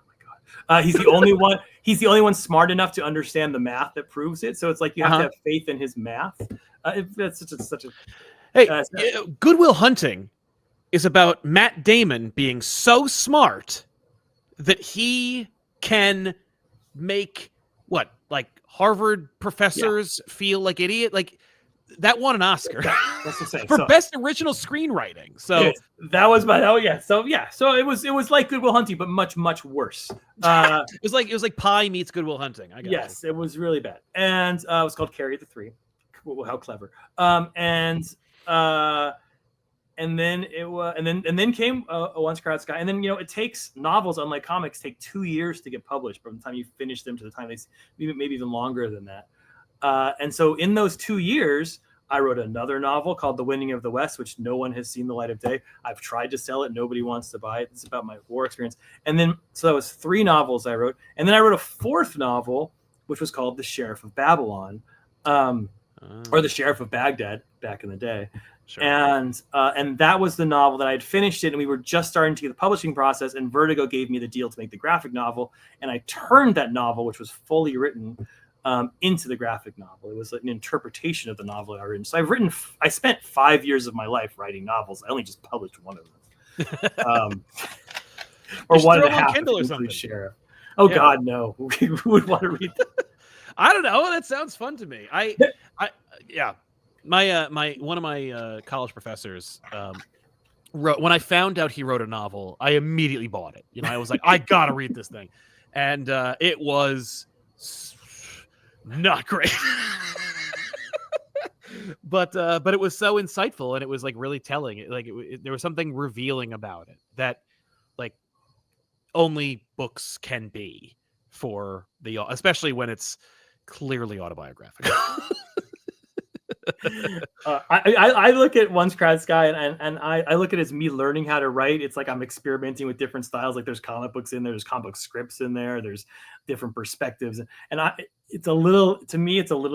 my God. He's the only one. he's the only one smart enough to understand the math that proves it. So it's like you have to have faith in his math. That's such a Hey, Good Will Hunting is about Matt Damon being so smart that he can make Harvard professors feel like idiot. Like that won an Oscar for best original screenwriting. So that was so it was like Good Will Hunting, but much worse. it was like Pie meets Good Will Hunting. I guess. It was really bad, and it was called Carry the Three. How clever. And then came a Once Crowd Sky, and then it takes novels, unlike comics, take 2 years to get published from the time you finish them to the time they maybe even longer than that. And so in those 2 years, I wrote another novel called The Winning of the West, which no one has seen the light of day. I've tried to sell it, nobody wants to buy it. It's about my war experience. And then so that was 3 novels I wrote, and then I wrote a 4th novel, which was called The Sheriff of Babylon, or The Sheriff of Baghdad back in the day. Sure. And that was the novel that I had finished it, and we were just starting to get the publishing process, and Vertigo gave me the deal to make the graphic novel, and I turned that novel, which was fully written, into the graphic novel. It was like an interpretation of the novel I written. So I spent 5 years of my life writing novels. I only just published one of them. Or one and a half. Kindle or something. Sheriff. Oh yeah. God, no. Who would want to read that? I don't know. That sounds fun to me. My one of my college professors wrote, when I found out he wrote a novel, I immediately bought it. I was like, I gotta read this thing, and it was not great, but it was so insightful, and it was like really telling. There was something revealing about it that like only books can be for especially when it's clearly autobiographical. I look at Once Crowd Sky and I look at it as me learning how to write. It's like I'm experimenting with different styles. Like there's comic books in there, there's comic book scripts in there, there's different perspectives, and it's a little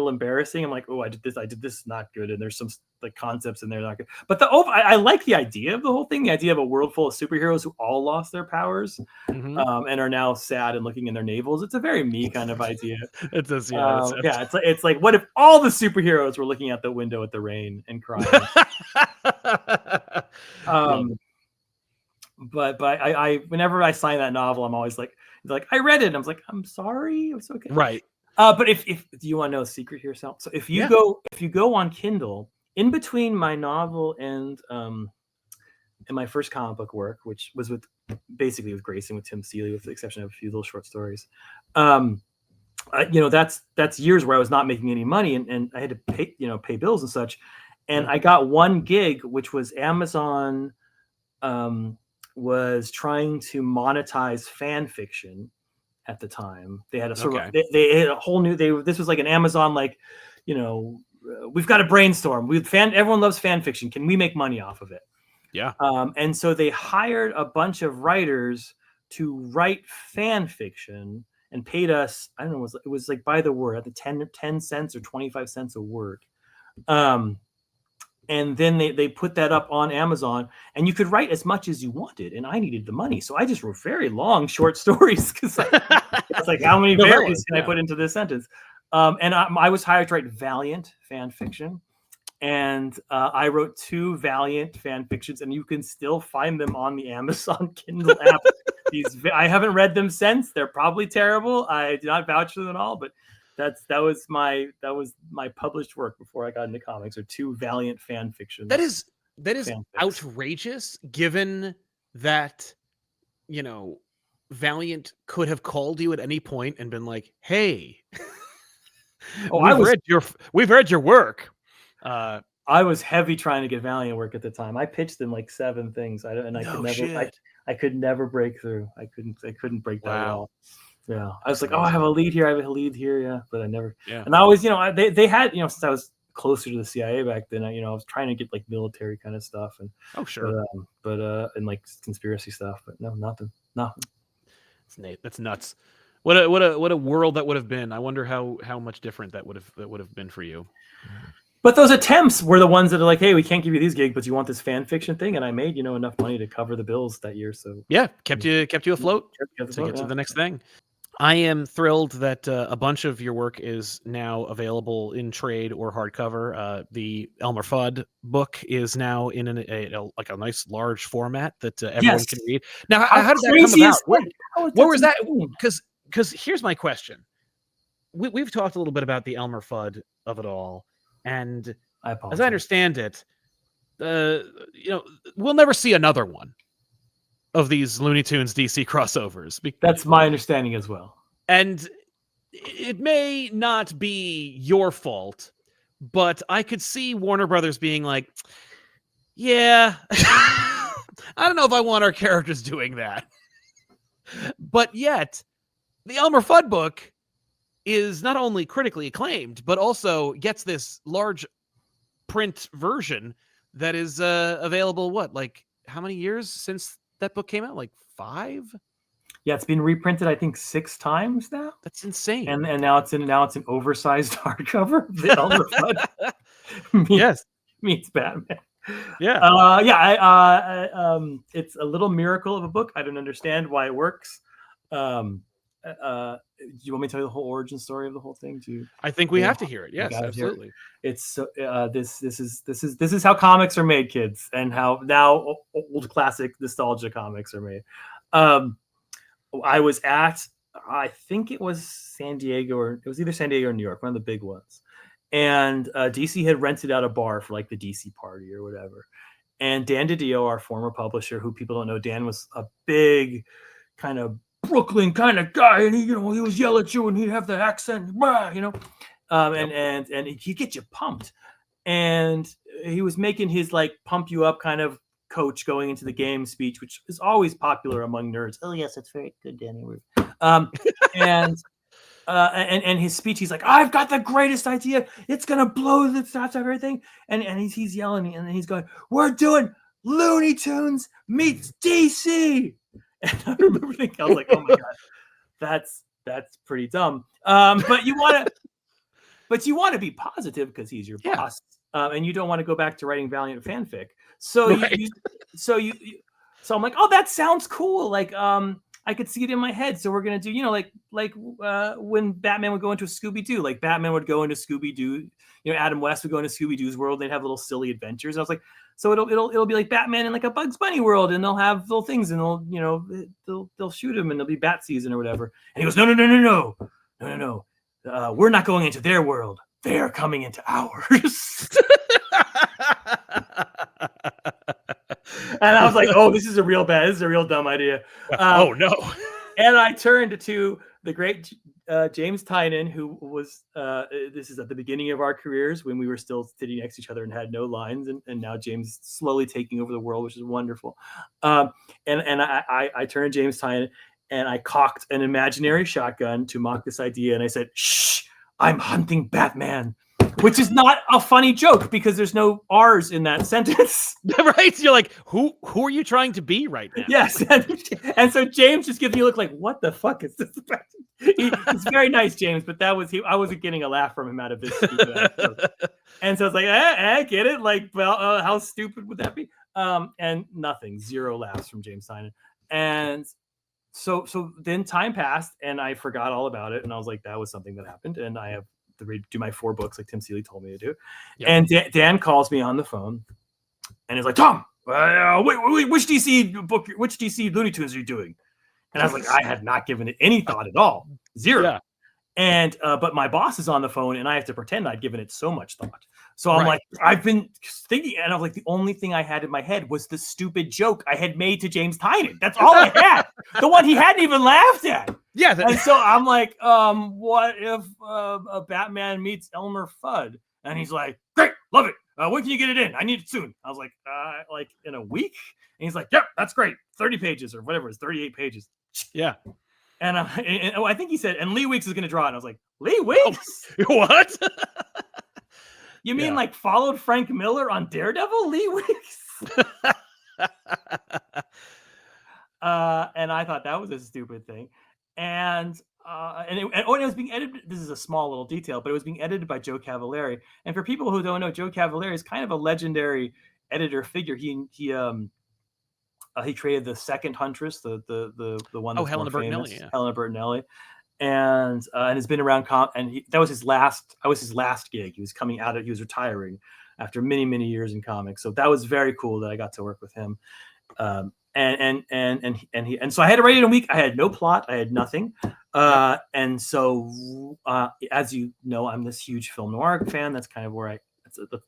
embarrassing. I'm like, oh, I did this not good, and there's some like concepts in there not good. But I like the idea of the whole thing, the idea of a world full of superheroes who all lost their powers, and are now sad and looking in their navels. It's a very me kind of idea. It does, it's like what if all the superheroes were looking out the window at the rain and crying? But I whenever I sign that novel, I'm always like I read it. And I was like, I'm sorry, it was okay. Right. But if do you want to know a secret here, Sal? So if you go on Kindle, in between my novel and my first comic book work, which was with Grayson, with Tim Seeley, with the exception of a few little short stories, that's years where I was not making any money, and I had to pay bills and such. And I got one gig, which was Amazon was trying to monetize fan fiction at the time. They had a sort of they had a whole new this was like an Amazon we've got a brainstorm. Everyone loves fan fiction. Can we make money off of it? Yeah. And so they hired a bunch of writers to write fan fiction and paid us, I don't know, it was like by the word, at the 10 cents or 25 cents a word. And then they put that up on Amazon, and you could write as much as you wanted. And I needed the money, so I just wrote very long short stories because it's like, how many values can I put into this sentence? And I was hired to write Valiant fan fiction, and I wrote 2 Valiant fan fictions, and you can still find them on the Amazon Kindle app. I haven't read them since. They're probably terrible. I do not vouch for them at all, but that was my published work before I got into comics, or 2 Valiant fan fictions. That is outrageous, given that Valiant could have called you at any point and been like, "Hey, we've read your work." I was heavy trying to get Valiant work at the time. I pitched them like 7 things, I could never break through. I couldn't break that at all. Yeah, I was like, oh, I have a lead here, yeah, but I never. Yeah. And I always, they had, since I was closer to the CIA back then, I was trying to get like military kind of stuff, and and like conspiracy stuff, but no, nothing. That's nuts. What a world that would have been. I wonder how much different that would have been for you. But those attempts were the ones that are like, hey, we can't give you these gigs, but you want this fan fiction thing, and I made enough money to cover the bills that year. So yeah, kept you afloat to get to the next thing. I am thrilled that a bunch of your work is now available in trade or hardcover. The Elmer Fudd book is now in a nice large format that everyone can read. Now, how did that come about? What was that? Because here's my question. We've talked a little bit about the Elmer Fudd of it all, and as I understand it, we'll never see another one of these Looney Tunes DC crossovers. That's my understanding as well. And it may not be your fault, but I could see Warner Brothers being like, yeah, I don't know if I want our characters doing that. But yet, the Elmer Fudd book is not only critically acclaimed, but also gets this large print version that is available, how many years since that book came out? 5? Yeah, it's been reprinted, I think, 6 times now. That's insane. And now it's an oversized hardcover. The Elmer Fudd meets Batman. Yeah. It's a little miracle of a book. I don't understand why it works. Do you want me to tell you the whole origin story of the whole thing? I think we have to hear it. Yes, absolutely. It's this is how comics are made, kids, and how now old classic nostalgia comics are made. I was at, I think it was San Diego, or it was either San Diego or New York, one of the big ones. And DC had rented out a bar for the DC party or whatever. And Dan DiDio, our former publisher, who people don't know, Dan was a big kind of Brooklyn kind of guy, and he was yell at you, and he'd have the accent, and he'd get you pumped. And he was making his pump you up kind of coach going into the game speech, which is always popular among nerds. Oh yes, that's very good, Danny. And his speech, he's like, I've got the greatest idea. It's gonna blow the tops of everything. And he's yelling, and he's going, we're doing Looney Tunes meets DC. And I remember thinking, I was like, oh my god, that's pretty dumb. But you want to be positive because he's your boss, and you don't want to go back to writing Valiant fanfic. So I'm like, oh, that sounds cool. I could see it in my head. So we're gonna do, when Batman would go into a Scooby-Doo, Batman would go into Scooby-Doo. Adam West would go into Scooby-Doo's world. They'd have little silly adventures. And I was like, so it'll be like Batman in a Bugs Bunny world, and they'll have little things, and they'll shoot him, and there'll be bat season or whatever. And he goes, no. We're not going into their world. They're coming into ours. And I was like, oh, this is a real dumb idea. Oh no. And I turned to the great James Tynion, who was this is at the beginning of our careers when we were still sitting next to each other and had no lines, and now James slowly taking over the world, which is wonderful. And I turned to James Tynion, and I cocked an imaginary shotgun to mock this idea, and I said, shh, I'm hunting Batman. Which is not a funny joke because there's no R's in that sentence. Right? You're like, who are you trying to be right now? Yes. And so James just gives me a look like, what the fuck is this about? He's very nice, James, but I wasn't getting a laugh from him out of this. And so I was like, I get it. How stupid would that be? And nothing, 0 laughs from James Tynion. And so then time passed, and I forgot all about it. And I was like, that was something that happened. And I have to do my 4 books like Tim Seeley told me to do. Yep. And Dan calls me on the phone, and he's like, Tom, wait, which DC Looney Tunes are you doing? And I was like, I had not given it any thought at all. 0. Yeah. And but my boss is on the phone, and I have to pretend I'd given it so much thought. So I'm like, I've been thinking, and I was like, the only thing I had in my head was the stupid joke I had made to James Tynion. That's all I had. The one he hadn't even laughed at. Yeah. And so I'm like, what if a Batman meets Elmer Fudd? And he's like, great, love it. When can you get it in? I need it soon. I was like in a week? And he's like, yep, that's great. 30 pages or whatever. It's 38 pages. Yeah. And I think he said, and Lee Weeks is going to draw it. And I was like, Lee Weeks? What? You mean followed Frank Miller on Daredevil? Lee Weeks? And I thought that was a stupid thing. And it was being edited. This is a small little detail, but it was being edited by Joe Cavalieri. And for people who don't know, Joe Cavalieri is kind of a legendary editor figure. He created the second Huntress, the one that's Helena Bertinelli, famous, Helena Bertinelli. and has been around that was his last. I was his last gig. He was coming out of. He was retiring after many years in comics. So that was very cool that I got to work with him. And so I had to write it in a week. I had no plot. I had nothing. And so as you know, I'm this huge film noir fan. That's kind of where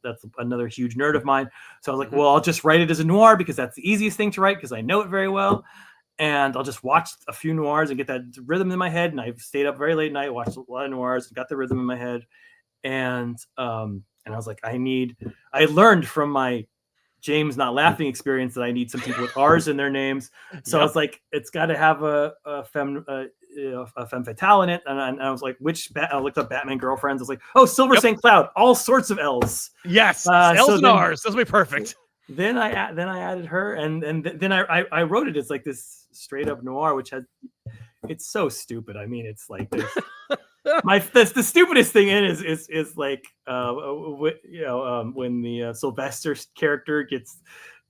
that's another huge nerd of mine. So I was like, well, I'll just write it as a noir because that's the easiest thing to write because I know it very well. And I'll just watch a few noirs and get that rhythm in my head. And I've stayed up very late at night, watched a lot of noirs, and got the rhythm in my head. And I was like, I learned from my James not laughing experience that I need some people with R's in their names. So I was like, it's got to have a femme fatale in it. And I was like, I looked up Batman Girlfriends. I was like, oh, Silver St. Cloud, all sorts of L's. Yes, L's and R's. Those will be perfect. Then I added her, and then I wrote it as like this straight up noir, which it's so stupid. I mean, it's like this. The stupidest thing in is like when the Sylvester character gets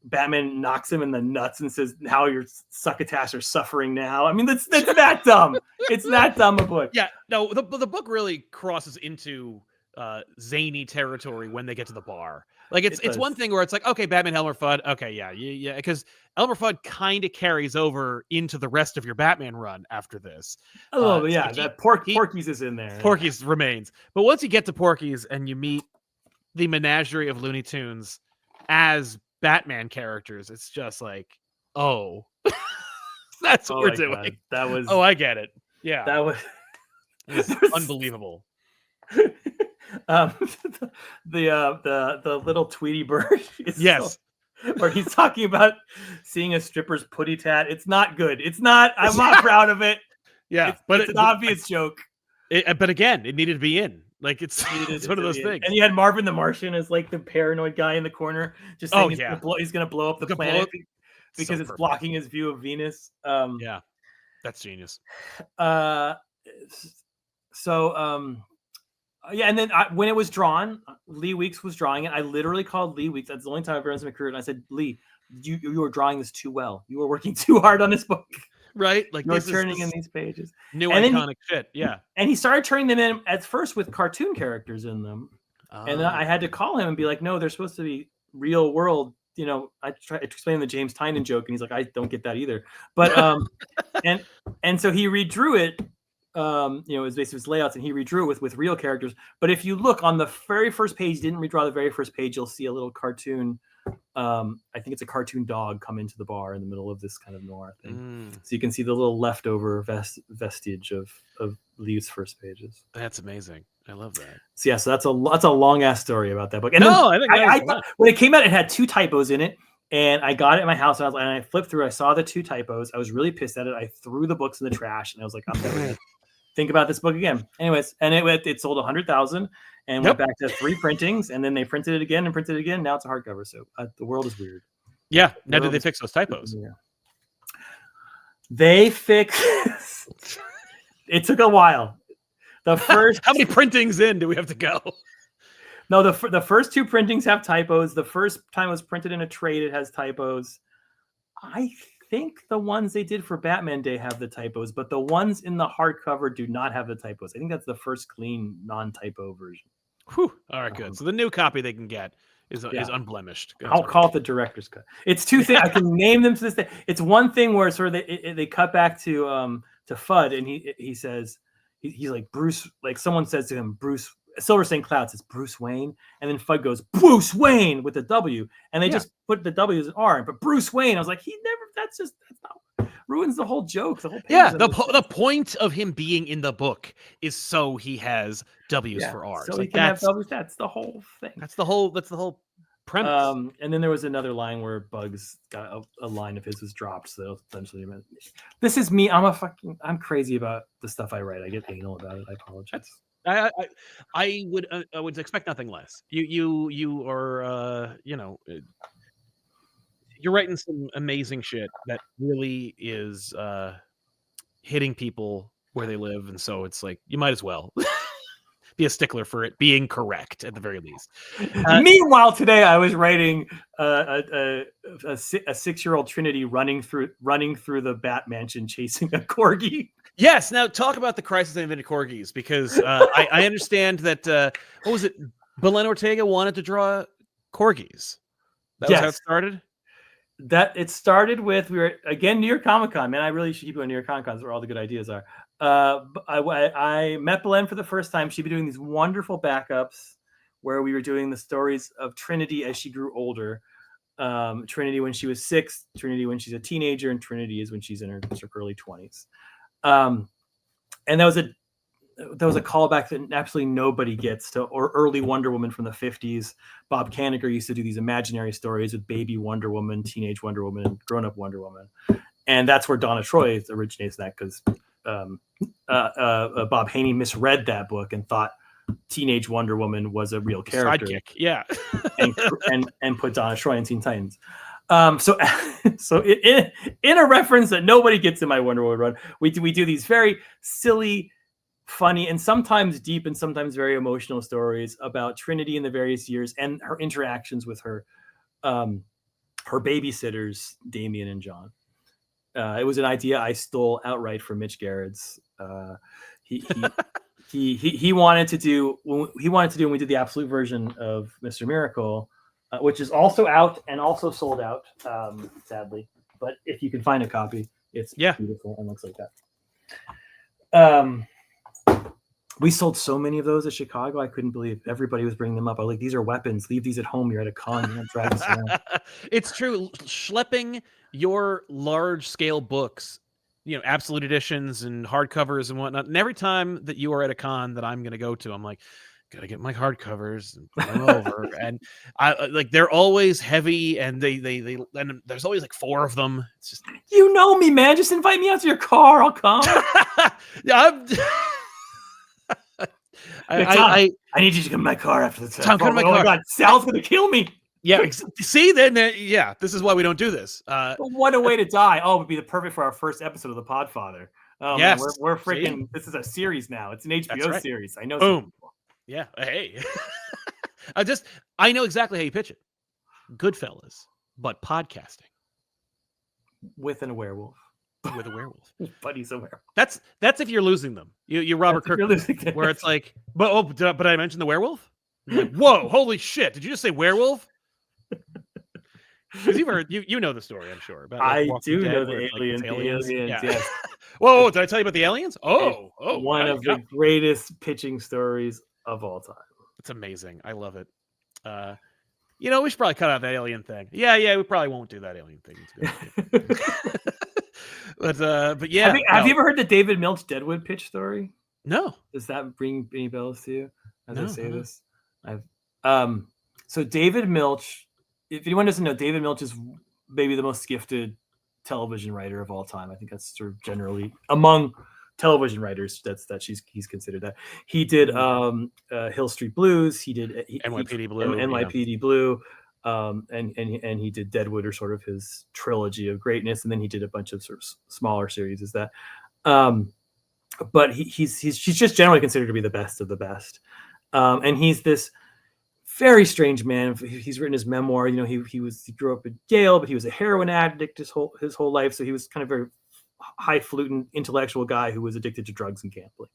Batman knocks him in the nuts and says, "How your succotash are suffering now." I mean, that's that dumb. It's that dumb a book. Yeah, no, the book really crosses into zany territory when they get to the bar. Like it's one thing where it's like, okay, Batman, Elmer Fudd, okay, yeah, because Elmer Fudd kind of carries over into the rest of your Batman run after this. Oh, yeah, that Porky's is in there. Porky's remains, but once you get to Porky's and you meet the menagerie of Looney Tunes as Batman characters, it's just like, oh, that's what we're doing. God. That was. Oh, I get it. Yeah, that was unbelievable. The little Tweety bird. Yes. Where he's talking about seeing a stripper's putty tat. It's not good. It's not. I'm not proud of it. Yeah, it's an obvious joke. But again, it needed to be in. Like it's one of those things. And you had Marvin the Martian as like the paranoid guy in the corner, just saying he's gonna blow up the planet because it's blocking his view of Venus. Yeah, that's genius. Yeah, and then when it was drawn, Lee Weeks was drawing it. I literally called Lee Weeks. That's the only time I've ever in my career, and I said, "Lee, you were drawing this too well. You were working too hard on this book." Right, like you're turning in these pages, new iconic shit. Yeah, and he started turning them in at first with cartoon characters in them, and then I had to call him and be like, "No, they're supposed to be real world." You know, I tried to explain the James Tynion joke, and he's like, "I don't get that either." But and so he redrew it. It was basically his layouts, and he redrew it with real characters. But if you look on the very first page, didn't redraw the very first page, you'll see a little cartoon. I think it's a cartoon dog come into the bar in the middle of this kind of noir thing. So you can see the little leftover vestige of Lee's first pages. That's amazing. I love that. So yeah, so that's a long ass story about that book. And I thought, when it came out, it had 2 typos in it. And I got it at my house, and I flipped through. I saw the 2 typos. I was really pissed at it. I threw the books in the trash, and I was like, I'm never gonna think about this book again. Anyways, and it sold 100,000 and went back to 3 printings, and then they printed it again and printed it again. Now it's a hardcover. So the world is weird. Yeah. Now did they fix those typos? Yeah. They fixed. It took a while. The first. How many printings in do we have to go? No, the first 2 printings have typos. The first time it was printed in a trade, it has typos. I think the ones they did for Batman Day have the typos, but the ones in the hardcover do not have the typos. I think that's the first clean non-typo version. Whew. All right, good. So the new copy they can get is unblemished. I'll call it the director's cut. It's 2 things. I can name them to this day. It's one thing where sort of they cut back to Fudd, and he says he's like Bruce. Like someone says to him, Bruce. Silver St. Cloud says Bruce Wayne, and then Fudd goes Bruce Wayne with the W, and they just put the W as an R. But Bruce Wayne, I was like, that's not ruins the whole joke. The whole page the point of him being in the book is so he has W's for R's. So he can have W's. That's the whole thing. That's the whole premise. And then there was another line where Bugs got a line of his was dropped. So eventually, this is me. I'm crazy about the stuff I write. I get anal about it. I apologize. I would expect nothing less. You are you're writing some amazing shit that really is hitting people where they live, and so it's like you might as well be a stickler for it being correct at the very least. Meanwhile, today I was writing a 6-year-old Trinity running through the Bat Mansion chasing a corgi. Yes. Now talk about the Crisis of Infinite Corgis, because I understand that what was it? Belen Ortega wanted to draw corgis. That was how it started. That it started with, we were again New York Comic Con. Man, I really should keep going to New York Comic Cons where all the good ideas are. I met Belen for the first time. She'd be doing these wonderful backups where we were doing the stories of Trinity as she grew older. Trinity when she was 6, Trinity when she's a teenager, and Trinity is when she's in her early 20s. And that was a callback that absolutely nobody gets to, or early Wonder Woman from the 50s. Bob Kanigher used to do these imaginary stories with baby Wonder Woman, teenage Wonder Woman, and grown-up Wonder Woman. And that's where Donna Troy originates that, because Bob Haney misread that book and thought teenage Wonder Woman was a real character. Sidekick, yeah. and put Donna Troy in Teen Titans. So in a reference that nobody gets in my Wonder Woman run, we do these very silly, funny, and sometimes deep and sometimes very emotional stories about Trinity in the various years and her interactions with her babysitters, Damien and John. It was an idea I stole outright from Mitch Gerrard's. He wanted to do when we did the absolute version of Mr. Miracle, which is also out and also sold out, sadly. But if you can find a copy, it's beautiful and looks like that. We sold so many of those at Chicago. I couldn't believe everybody was bringing them up. I was like, these are weapons. Leave these at home. You're at a con. You're not driving this around. It's true. Schlepping your large scale books, absolute editions and hardcovers and whatnot. And every time that you are at a con that I'm going to go to, I'm like, gotta get my hardcovers and put them over. And I like, they're always heavy, and they and there's always like 4 of them. It's just, me, man. Just invite me out to your car. I'll come. Yeah, I need you to come to my car after the Tom, come to my car. Oh my God, Sal's gonna kill me. Yeah, see, then this is why we don't do this. What a way to die. Oh, it would be the perfect for our first episode of the Podfather. Oh, yes, man, we're freaking. See? This is a series now. It's an HBO series. I know. Boom. Yeah. Hey. I know exactly how you pitch it. Goodfellas, but podcasting with a werewolf. With a werewolf. But he's a werewolf. That's if you're losing them. You Robert Kirkman, where it's like, but I mentioned the werewolf. Like, whoa, holy shit! Did you just say werewolf? Because you've heard, you know the story, I'm sure. About, like, I do know the aliens. Like, aliens. Yeah. Yes. Whoa, did I tell you about the aliens? Oh, one of the greatest pitching stories of all time. It's amazing. I love it. We should probably cut out that alien thing. Yeah, we probably won't do that alien thing. It's good. But yeah. Have you ever heard the David Milch Deadwood pitch story? No. Does that bring any bells to you as I say this? So David Milch, if anyone doesn't know, David Milch is maybe the most gifted television writer of all time. I think that's sort of generally among television writers he's considered that. He did Hill Street Blues. He did NYPD Blue. NYPD Blue. And he did Deadwood, or sort of his trilogy of greatness, and then he did a bunch of sort of smaller series. Is that, but he's just generally considered to be the best of the best, and he's this very strange man. He's written his memoir. He grew up in Yale, but he was a heroin addict his whole life. So he was kind of very highfalutin intellectual guy who was addicted to drugs and gambling.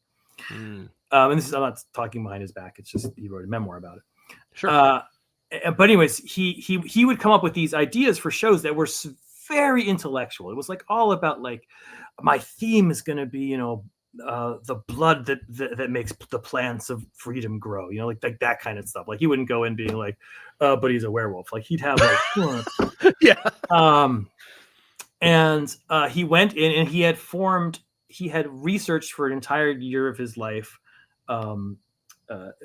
And this is, I'm not talking behind his back. It's just he wrote a memoir about it. Sure. But anyways, he would come up with these ideas for shows that were very intellectual. It was like all about, like, my theme is going to be, the blood that makes the plants of freedom grow, like that kind of stuff. Like, he wouldn't go in being like, but he's a werewolf. Like, he'd have like, yeah. And he went in and he had researched for an entire year of his life,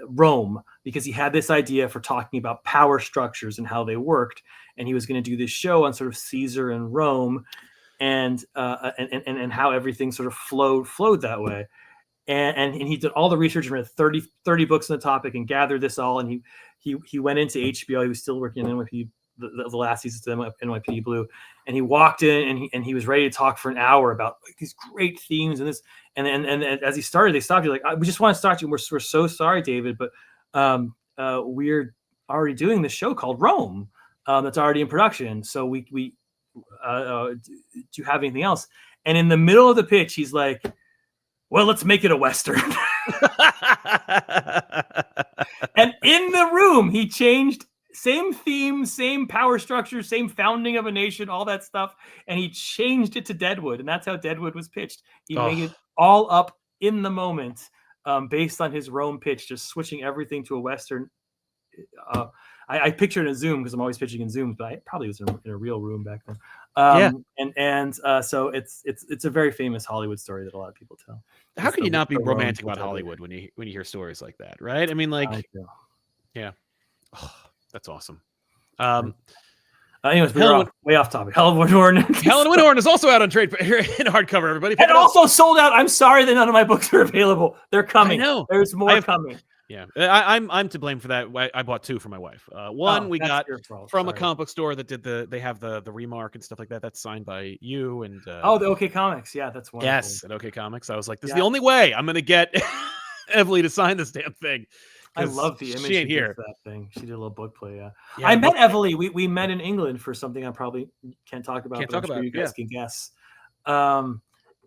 Rome, because he had this idea for talking about power structures and how they worked. And he was going to do this show on sort of Caesar and Rome, and how everything sort of flowed that way. And he did all the research and read 30 books on the topic and gathered this all. And he went into HBO. He was still working in NYPD, the last season of NYPD Blue. And he walked in and he was ready to talk for an hour about, like, these great themes and this. And as he started, they stopped you, like, we just want to start you. We're so sorry, David, but we're already doing this show called Rome that's already in production. So we do you have anything else? And in the middle of the pitch, he's like, well, let's make it a Western. And in the room, he changed same theme, same power structure, same founding of a nation, all that stuff. And he changed it to Deadwood. And that's how Deadwood was pitched. He made it all up in the moment based on his Rome pitch, just switching everything to a Western. I picture it in Zoom because I'm always pitching in Zooms, but I probably was in a real room back then. So it's a very famous Hollywood story that a lot of people tell. How can you not be romantic about Hollywood when you hear stories like that, right? I mean, like, yeah, that's awesome. Anyways, we're way off topic. Helen Woodhorn. Helen Woodhorn is also out on trade in hardcover. Everybody, and also sold out. I'm sorry that none of my books are available. They're coming. I know. There's more coming. Yeah, I'm to blame for that. I bought 2 for my wife. One we got from a comic book store that did they have the remark and stuff like that. That's signed by you and the OK Comics. Yeah, that's wonderful. Yes, at OK Comics. I was like, this is the only way I'm gonna get Emily to sign this damn thing. I love the image. She ain't here. That thing. She did a little book play. Yeah, I met Emily. We met in England for something I probably can't talk about. Can't talk about. You guys can guess.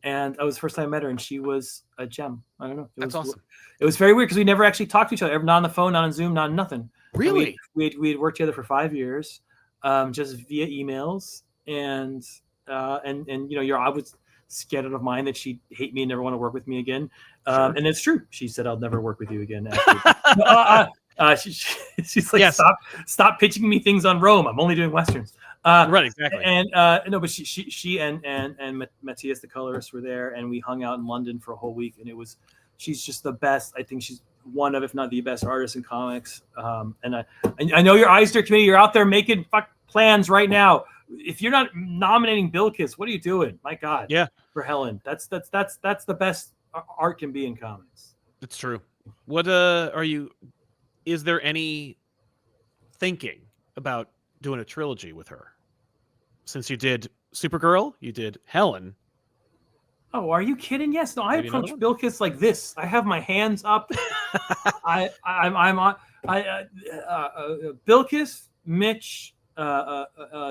And that was the first time I met her, and she was a gem. I don't know. That's awesome. It was very weird because we never actually talked to each other, not on the phone, not on Zoom, not on nothing. Really? We had worked together for 5 years, just via emails, and you're always scared out of mind that she'd hate me and never want to work with me again. And it's true. She said, "I'll never work with you again." She's like, "Stop pitching me things on Rome. I'm only doing Westerns." Right, exactly. And but she and Matthias, the colorist, were there, and we hung out in London for a whole week. And she's just the best. I think she's one of, if not the best, artist in comics. And I know your Eisner committee, you're out there making plans right now. If you're not nominating Bilkis, what are you doing? My God, yeah, for Helen, that's the best art can be in comics. It's true. What is there any thinking about doing a trilogy with her? Since you did Supergirl, you did Helen. Oh, are you kidding? Yes. No, I approach Bilkis like this. I have my hands up. I'm on. Bilkis, Mitch,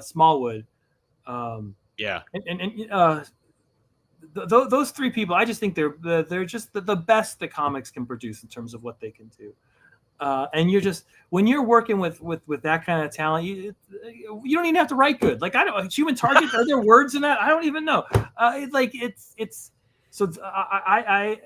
Smallwood. Yeah. And those 3 people, I just think they're just the best that comics can produce in terms of what they can do. And you're just, when you're working with that kind of talent, you don't even have to write good. Like, I don't, Human Target, are there words in that? I don't even know. It's so I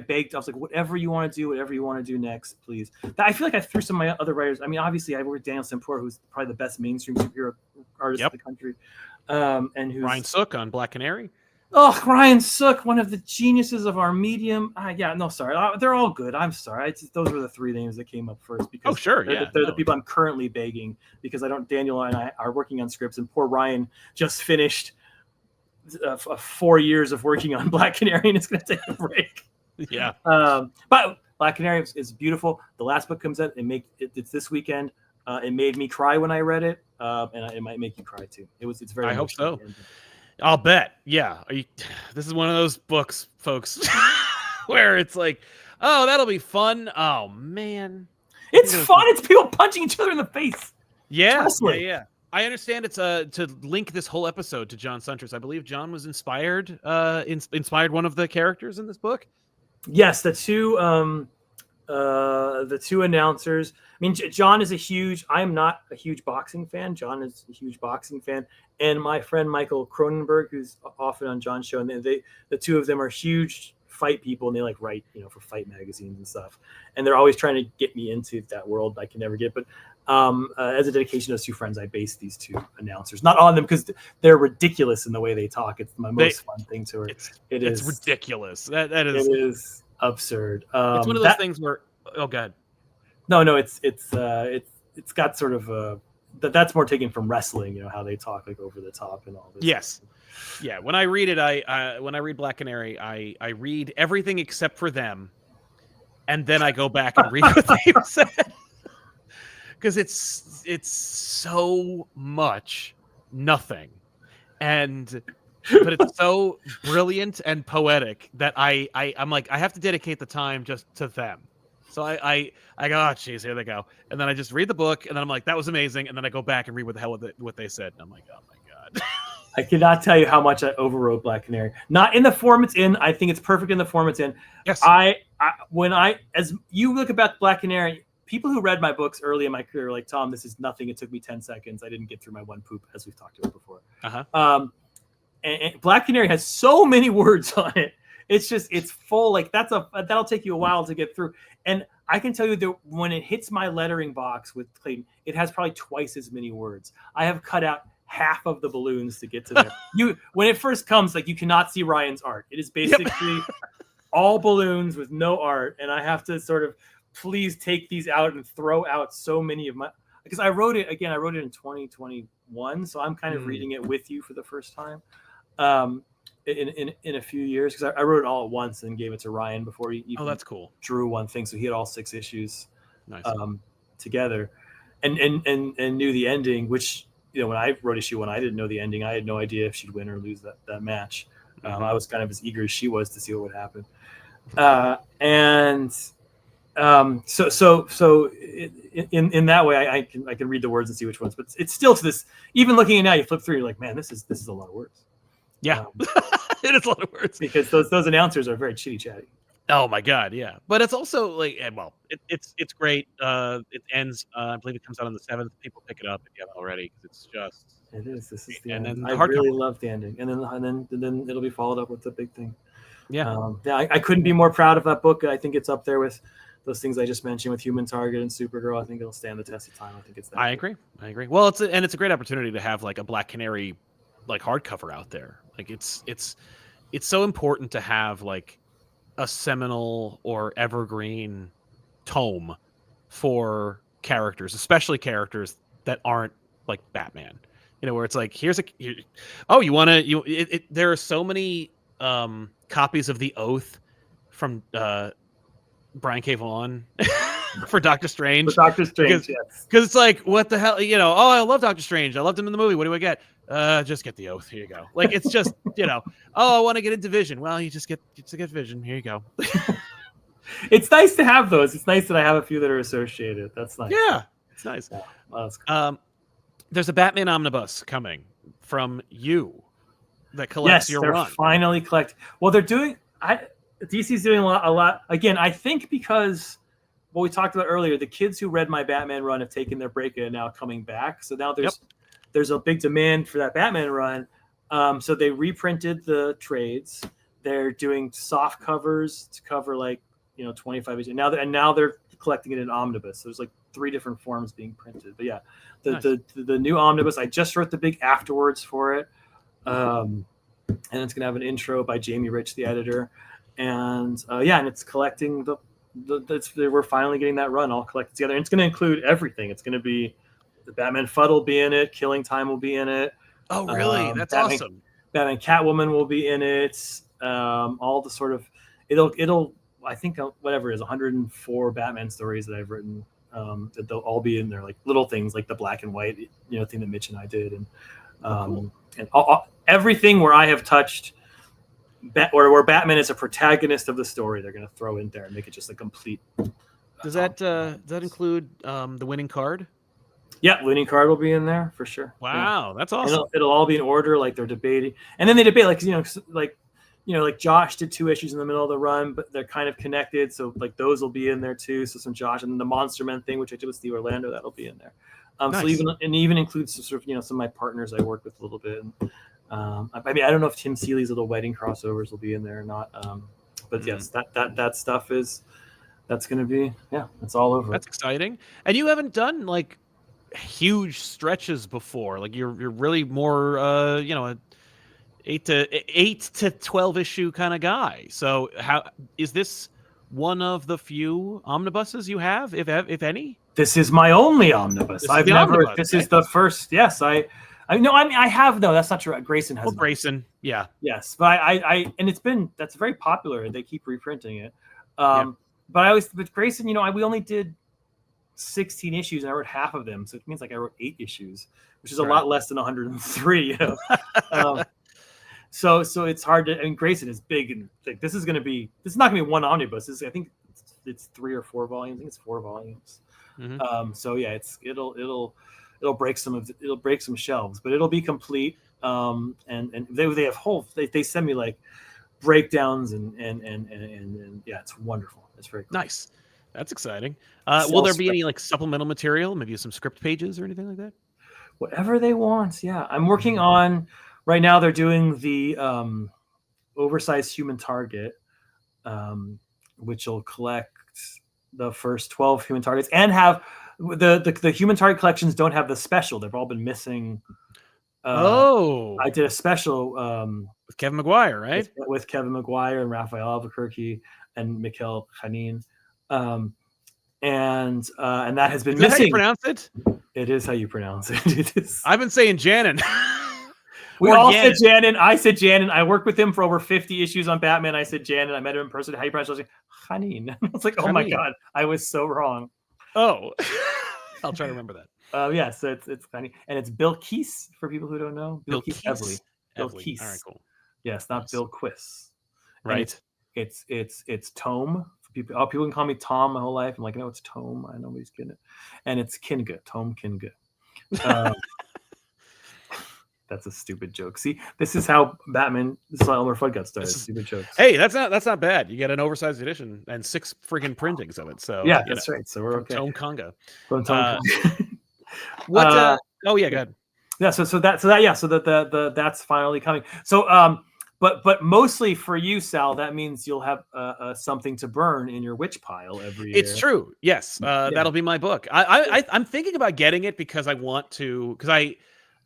begged. I was like, whatever you want to do next, please. I feel like I threw some of my other writers. I mean, obviously I worked with Daniel Sempor, who's probably the best mainstream superhero artist in the country. And who's Ryan Sook on Black Canary. Oh, Ryan Sook, one of the geniuses of our medium. Sorry. They're all good. I'm sorry. Those were the 3 names that came up first. Because they're the people I'm currently begging, because Daniel and I are working on scripts, and poor Ryan just finished 4 years of working on Black Canary, and it's going to take a break. Yeah. But Black Canary is beautiful. The last book comes out. It's this weekend. It made me cry when I read it, and it might make you cry too. It's very. I hope so. I'll bet. Yeah. This is one of those books, folks, where it's like, oh, that'll be fun. Oh man, it's fun. It's people punching each other in the face. Yeah. I understand it's to link this whole episode to John Suntress. I believe John was inspired one of the characters in this book. Yes, the two announcers. I mean, John is I am not a huge boxing fan. John is a huge boxing fan. And my friend Michael Cronenberg, who's often on John's show, and the 2 of them are huge fight people, and they write, for fight magazines and stuff. And they're always trying to get me into that world I can never get. But as a dedication to those 2 friends, I based these 2 announcers, not on them because they're ridiculous in the way they talk. It's my most fun thing to her. It's ridiculous. That is. It is absurd. It's one of those things where, oh god. No, it's got sort of that's more taken from wrestling, how they talk over the top and all this. Yes. Yeah, when I read it, when I read Black Canary, I read everything except for them, and then I go back and read what they've said. Because it's so much nothing. But it's so brilliant and poetic that I'm like, I have to dedicate the time just to them. So I go, oh, geez, here they go. And then I just read the book, and then I'm like, that was amazing. And then I go back and read what the hell what they said. And I'm like, oh, my God. I cannot tell you how much I overwrote Black Canary. Not in the form it's in. I think it's perfect in the form it's in. Yes. As you look about Black Canary, people who read my books early in my career are like, Tom, this is nothing. It took me 10 seconds. I didn't get through my one poop, as we've talked about before. And Black Canary has so many words on it. It's full. Like that'll take you a while to get through. And I can tell you that when it hits my lettering box with Clayton, it has probably twice as many words. I have cut out half of the balloons to get to there. When it first comes, like you cannot see Ryan's art. It is basically all balloons with no art, and I have to sort of please take these out and throw out so many of my, because I wrote it in 2021, so I'm kind of reading it with you for the first time in a few years, because I wrote it all at once and gave it to Ryan before he that's cool. drew one thing, so he had all 6 issues Nice. Together, and knew the ending, which, you know, when I wrote issue 1, I didn't know the ending. I had no idea if she'd win or lose that match. I was kind of as eager as she was to see what would happen. So in that way, I can read the words and see which ones. But it's still, to this, even looking at it now, you flip through, you're like, man, this is a lot of words. Yeah, it is a lot of words, because those announcers are very chitty chatty. Oh my god, yeah. But it's also like, well, it's great. It ends. I believe it comes out on the 7th. People pick it up if you haven't already, because it's just. It is. This is the and end. then I really love the ending, and then it'll be followed up with the big thing. Yeah. I couldn't be more proud of that book. I think it's up there with those things I just mentioned with Human Target and Supergirl. I think it'll stand the test of time. I think it's that. I agree. Well, it's a great opportunity to have like a Black Canary, like hardcover out there. Like it's so important to have like a seminal or evergreen tome for characters, especially characters that aren't like Batman. You know, where it's like, there are so many copies of The Oath from Brian K. Vaughan for Doctor Strange. Yes. Because it's like, what the hell? You know, oh, I love Doctor Strange. I loved him in the movie. What do I get? Just get The Oath. Here you go. Like, it's just, you know, oh, I want to get into Vision. Well, you just get Vision. Here you go. It's nice to have those. It's nice that I have a few that are associated. That's nice. Yeah, it's nice. Yeah, well, that's cool. There's a Batman omnibus coming from you that collects your run. Finally collect. Well, they're doing. DC's doing a lot. Again, I think because what we talked about earlier, the kids who read my Batman run have taken their break and are now coming back. So now there's a big demand for that Batman run. So they reprinted the trades. They're doing soft covers to cover 25 issues. Now they're collecting it in omnibus. So there's like 3 different forms being printed. But yeah, the new omnibus. I just wrote the big afterwards for it, and it's gonna have an intro by Jamie Rich, the editor, and and it's collecting we're finally getting that run all collected together. And it's gonna include everything. It's gonna be the Batman Fudd will be in it. Killing Time will be in it. Oh, really? That's awesome. Batman Catwoman will be in it. All the sort of it'll I think whatever it is 104 Batman stories that I've written, that they'll all be in there, like little things like the black and white thing that Mitch and I did, and cool. And everything where I have touched where Batman is a protagonist of the story, they're going to throw in there and make it just a complete. Does that include the winning card? Yeah, winning card will be in there for sure. Wow, that's awesome. It'll all be in order, like they're debating, and then they debate, like Josh did 2 issues in the middle of the run, but they're kind of connected, so like those will be in there too. So some Josh, and then the Monster Men thing, which I did with Steve Orlando, that'll be in there. Nice. So even includes some sort of some of my partners I work with a little bit. And, I don't know if Tim Seeley's little wedding crossovers will be in there or not, but yes, that stuff that's going to be it's all over. That's exciting. And you haven't done like huge stretches before. Like you're really more a 8 to 12 issue kind of guy. So how is this one of the few omnibuses you have, if any? This is my only omnibus. This is the first. Yes, I have. No, that's not true. Grayson has. Well, Grayson, yeah, yes, but that's very popular. They keep reprinting it. But with Grayson, we only did 16 issues, and I wrote half of them, so it means like I wrote 8 issues, which is a lot less than 103. So it's hard to. I mean, Grayson is big and thick. This is not gonna be one omnibus. I think it's 3 or 4 volumes. I think it's 4 volumes. Mm-hmm. So yeah, it'll break some shelves, but it'll be complete. And they have they send me like breakdowns and yeah, it's wonderful. It's very cool. Nice. That's exciting. Will there be any like supplemental material, maybe some script pages or anything like that? Whatever they want. Yeah, I'm working on right now. They're doing the oversized human target, which will collect the first 12 human targets and have the human target collections don't have the special. They've all been missing. I did a special with Kevin McGuire, right? With Kevin McGuire and Raphael Albuquerque and Mikhail Khanin. And that has been missing. How you pronounce it? It is how you pronounce it. It is. I've been saying Janin. We all said Janin. I said Janin. I worked with him for over 50 issues on Batman. I said Janin. I met him in person. How you pronounce it? I was like, Khanin. I was like, oh my God, I was so wrong. Oh, I'll try to remember that. Yeah, so it's Khanin. And it's Bill Keese for people who don't know. Bill Keese. Bill Keese. All right, cool. Yes, not Bill Quiss. Right. It's Tome. People can call me Tom my whole life. I'm like, no, it's Tome. I know nobody's getting it. And it's Kinga, Tome Kinga. That's a stupid joke. See, this is how Batman. This is how Elmer Fudd got started. Stupid jokes. Hey, that's not bad. You get an oversized edition and 6 friggin' printings of it. So yeah, that's right. So we're okay. Tome Conga. From Tome Conga. What? Oh yeah, go ahead. Yeah. So that's finally coming. So But mostly for you, Sal, that means you'll have something to burn in your witch pile every year. It's true. Yes, that'll be my book. I'm thinking about getting it because I want to. Because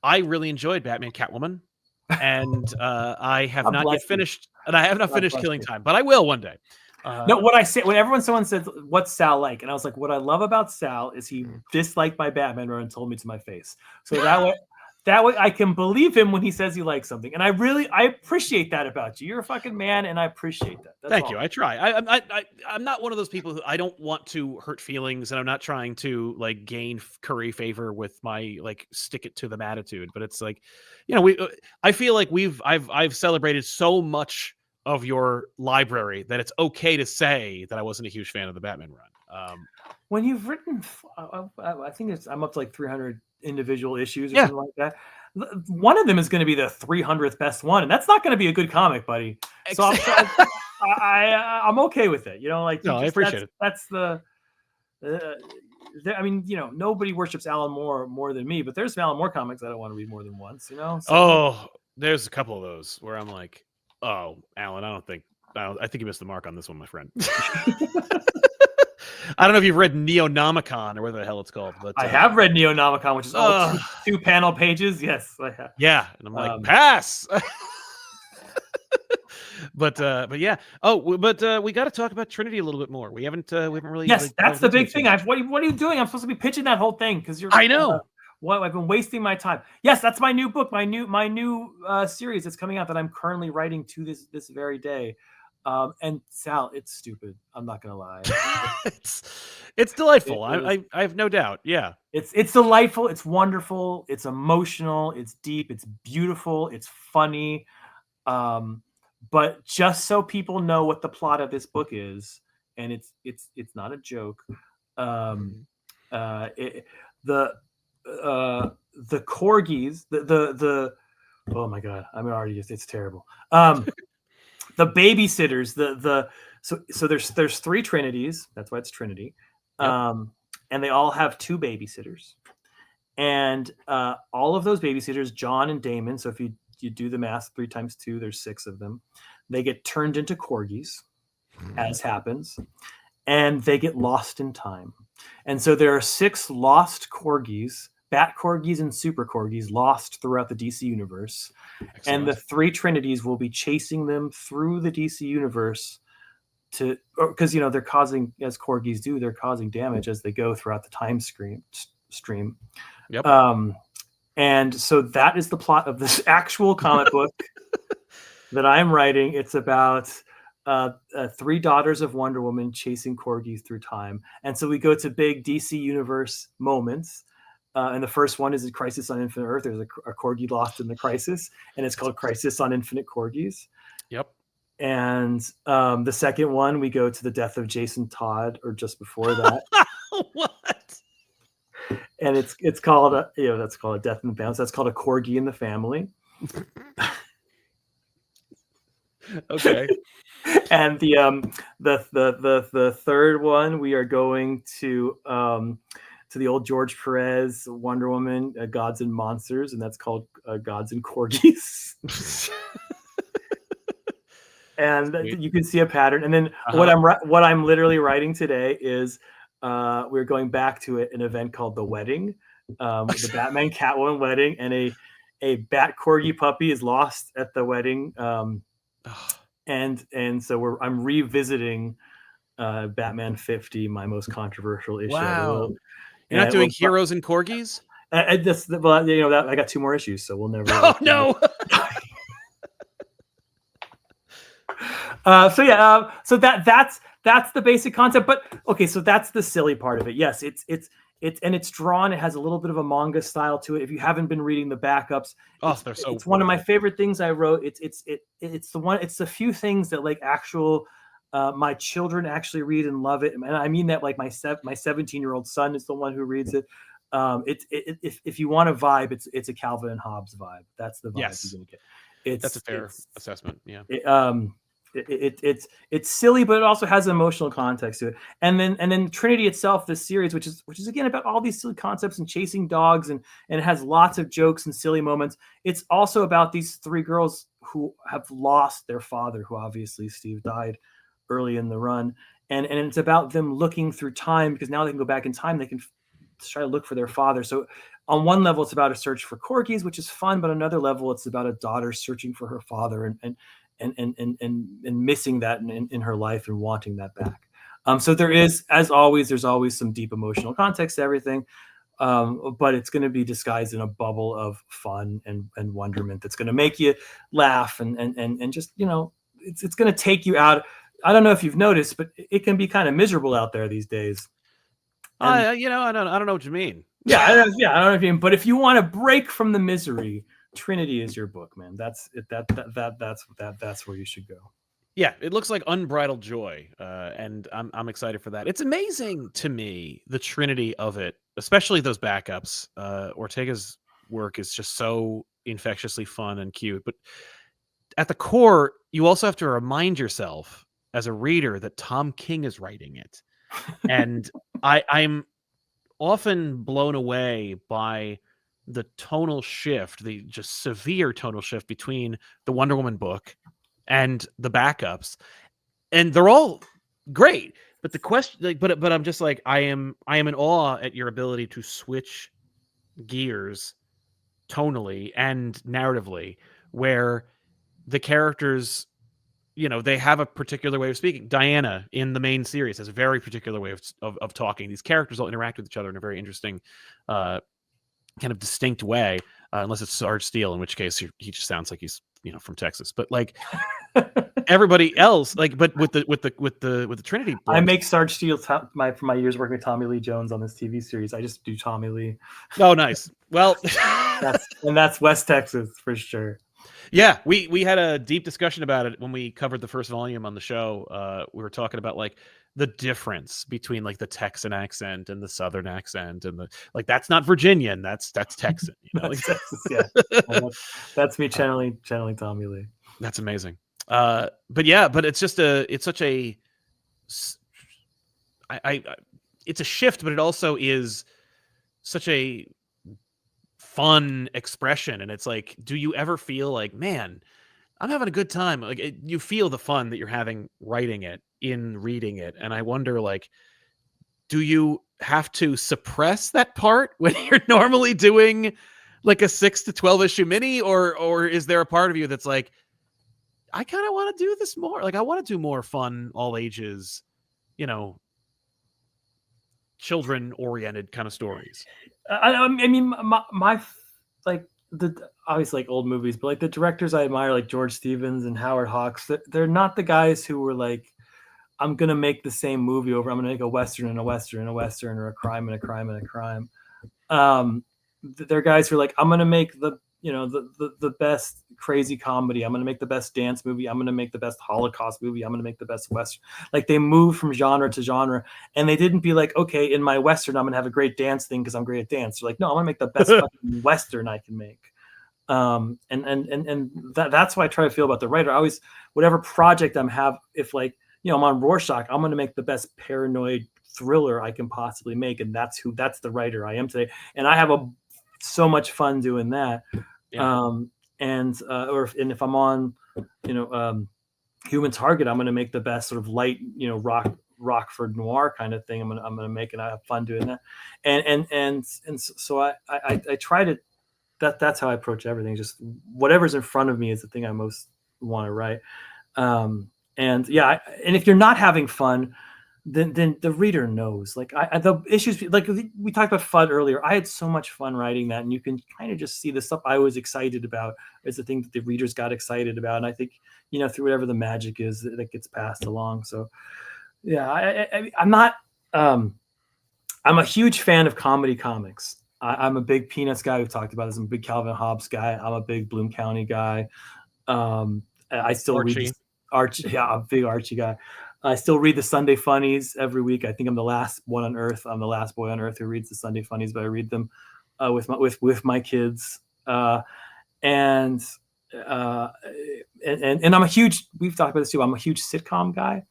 I really enjoyed Batman Catwoman, and I have not yet finished. And I have not finished Killing Time, but I will one day. No, what I say when someone says what's Sal like, and I was like, what I love about Sal is he disliked my Batman run and told me to my face. So that way I can believe him when he says he likes something. And I appreciate that about you. You're a fucking man, and I appreciate that. Thank you. I try. I'm not one of those people who I don't want to hurt feelings, and I'm not trying to like gain curry favor with my like stick it to them attitude. But it's like, I feel like I've celebrated so much of your library that it's okay to say that I wasn't a huge fan of the Batman run. When you've written, I think I'm up to like 300 individual issues or something like that. One of them is going to be the 300th best one, and that's not going to be a good comic, buddy. So I'm okay with it. I appreciate it. That's I mean, nobody worships Alan Moore more than me, but there's some Alan Moore comics I don't want to read more than once. So, there's a couple of those where I'm like, oh, Alan, I think you missed the mark on this one, my friend. I don't know if you've read Neonomicon or whatever the hell it's called. But I have read Neonomicon, which is all two panel pages. Yes, I have. Yeah, and I'm like, pass. But yeah. But we got to talk about Trinity a little bit more. We haven't really. Yes, that's the big thing. What are you doing? I'm supposed to be pitching that whole thing because you're. I know. I've been wasting my time. Yes, that's my new book, my new series that's coming out that I'm currently writing to this very day. And Sal, it's stupid. I'm not gonna lie. It's delightful. I have no doubt. Yeah, it's delightful. It's wonderful. It's emotional. It's deep. It's beautiful. It's funny. But just so people know what the plot of this book is, and it's not a joke. The corgis, the oh my God, it's terrible. The babysitters, so there's 3 Trinities. That's why it's Trinity. Yep. And they all have 2 babysitters. And all of those babysitters, John and Damon, so if you do the math, 3 times 2, there's 6 of them. They get turned into corgis, as happens, and they get lost in time. And so there are 6 lost corgis, bat corgis and super corgis, lost throughout the DC universe. Excellent. And the 3 Trinities will be chasing them through the DC universe because they're causing, as corgis do, they're causing damage as they go throughout the time stream. Yep. And so that is the plot of this actual comic book that I'm writing. It's about 3 daughters of Wonder Woman chasing corgis through time. And so we go to big DC universe moments. And the first one is a Crisis on Infinite Earth. There's a corgi lost in the crisis, and it's called Crisis on Infinite Corgis. Yep. And the second one, we go to the death of Jason Todd, or just before that. What? And it's called that's called a death in the family. So that's called a corgi in the family. Okay. And the third one, we are going to the old George Perez Wonder Woman, Gods and Monsters, and that's called Gods and Corgis. And Sweet. you can see a pattern. And then Uh-huh. what I'm literally writing today is we're going back to an event called The Wedding, the Batman Catwoman wedding, and a bat corgi puppy is lost at the wedding. And so I'm revisiting Batman 50, my most controversial issue. Wow. You're not doing Heroes and Corgis? Well, I got 2 more issues, so we'll never. Oh no. So that's the basic concept. But okay, so that's the silly part of it. Yes, it's drawn. It has a little bit of a manga style to it. If you haven't been reading the backups, it's one of my favorite things I wrote. It's the few things that like actual my children actually read and love it, and I mean that like my 17-year-old son is the one who reads it. If you want a vibe, it's a Calvin and Hobbes vibe. That's the vibe you're gonna get. That's a fair assessment. Yeah. It's silly, but it also has an emotional context to it. And then Trinity itself, this series, which is again about all these silly concepts and chasing dogs, and it has lots of jokes and silly moments. It's also about these 3 girls who have lost their father, who obviously Steve died early in the run, and it's about them looking through time, because now they can go back in time. They can try to look for their father. So on one level, it's about a search for corgis, which is fun, but on another level, it's about a daughter searching for her father and missing that in her life and wanting that back. So there's always some deep emotional context to everything, but it's going to be disguised in a bubble of fun and wonderment that's going to make you laugh and just it's going to take you out. I don't know if you've noticed, but it can be kind of miserable out there these days. I don't know what you mean. I don't know if you mean, but if you want to break from the misery, Trinity is your book, man. That's it. That's where you should go. Yeah, it looks like unbridled joy, and I'm excited for that. It's amazing to me, the Trinity of it, especially those backups. Ortega's work is just so infectiously fun and cute, but at the core, you also have to remind yourself as a reader that Tom King is writing it, and I'm often blown away by the tonal shift, the just severe tonal shift between the Wonder Woman book and the backups, and they're all great. But the question, like, but I'm just like, I am in awe at your ability to switch gears tonally and narratively, where the characters, they have a particular way of speaking. Diana in the main series has a very particular way of talking. These characters all interact with each other in a very interesting, kind of distinct way, unless it's Sarge Steele, in which case he just sounds like he's from Texas. But like everybody else, like, but with the Trinity books, I make Sarge Steele for my years working with Tommy Lee Jones on this TV series. I just do Tommy Lee. Oh, nice. Well, that's West Texas for sure. Yeah, we had a deep discussion about it when we covered the first volume on the show. We were talking about like the difference between like the Texan accent and the Southern accent, and that's not Virginian, that's Texan. That's Texas, yeah. That's me channeling Tommy Lee. That's amazing. But it's just it's a shift, but it also is such a fun expression. And it's like, do you ever feel like, man, I'm having a good time? Like you feel the fun that you're having writing it in reading it. And I wonder, like, do you have to suppress that part when you're normally doing like a 6 to 12 issue mini, or is there a part of you that's like, I kind of want to do this more? Like I want to do more fun, all ages, children oriented kind of stories. I mean, my like obviously like old movies, but like the directors I admire, like George Stevens and Howard Hawks, they're not the guys who were like, I'm gonna make the same movie over. I'm gonna make a western and a western and a western, or a crime and a crime and a crime. They're guys who are like, I'm gonna make the best crazy comedy. I'm gonna make the best dance movie. I'm gonna make the best Holocaust movie. I'm gonna make the best western. Like they moved from genre to genre, and they didn't be like, okay, in my western, I'm gonna have a great dance thing because I'm great at dance. They're like, no, I'm gonna make the best fucking western I can make. And that's why I try to feel about the writer. I always, whatever project if like, I'm on Rorschach, I'm going to make the best paranoid thriller I can possibly make. And that's the writer I am today. And I have so much fun doing that. Yeah. And if I'm on, Human Target, I'm going to make the best sort of light, Rockford noir kind of thing. I'm gonna make it. I have fun doing that, and so I try to. That's how I approach everything. Just whatever's in front of me is the thing I most want to write. And if you're not having fun, then the reader knows. Like the issues, like we talked about Fudd earlier. I had so much fun writing that, and you can kind of just see the stuff I was excited about is the thing that the readers got excited about. And I think through whatever the magic is that gets passed along. So yeah, I'm not. I'm a huge fan of comedy comics. I'm a big Peanuts guy. We've talked about this. I'm a big Calvin Hobbes guy. I'm a big Bloom County guy. I still read Archie. Yeah, I'm a big Archie guy. I still read the Sunday Funnies every week. I think I'm the last one on earth. I'm the last boy on earth who reads the Sunday Funnies, but I read them with my kids. And I'm a huge. We've talked about this too. I'm a huge sitcom guy.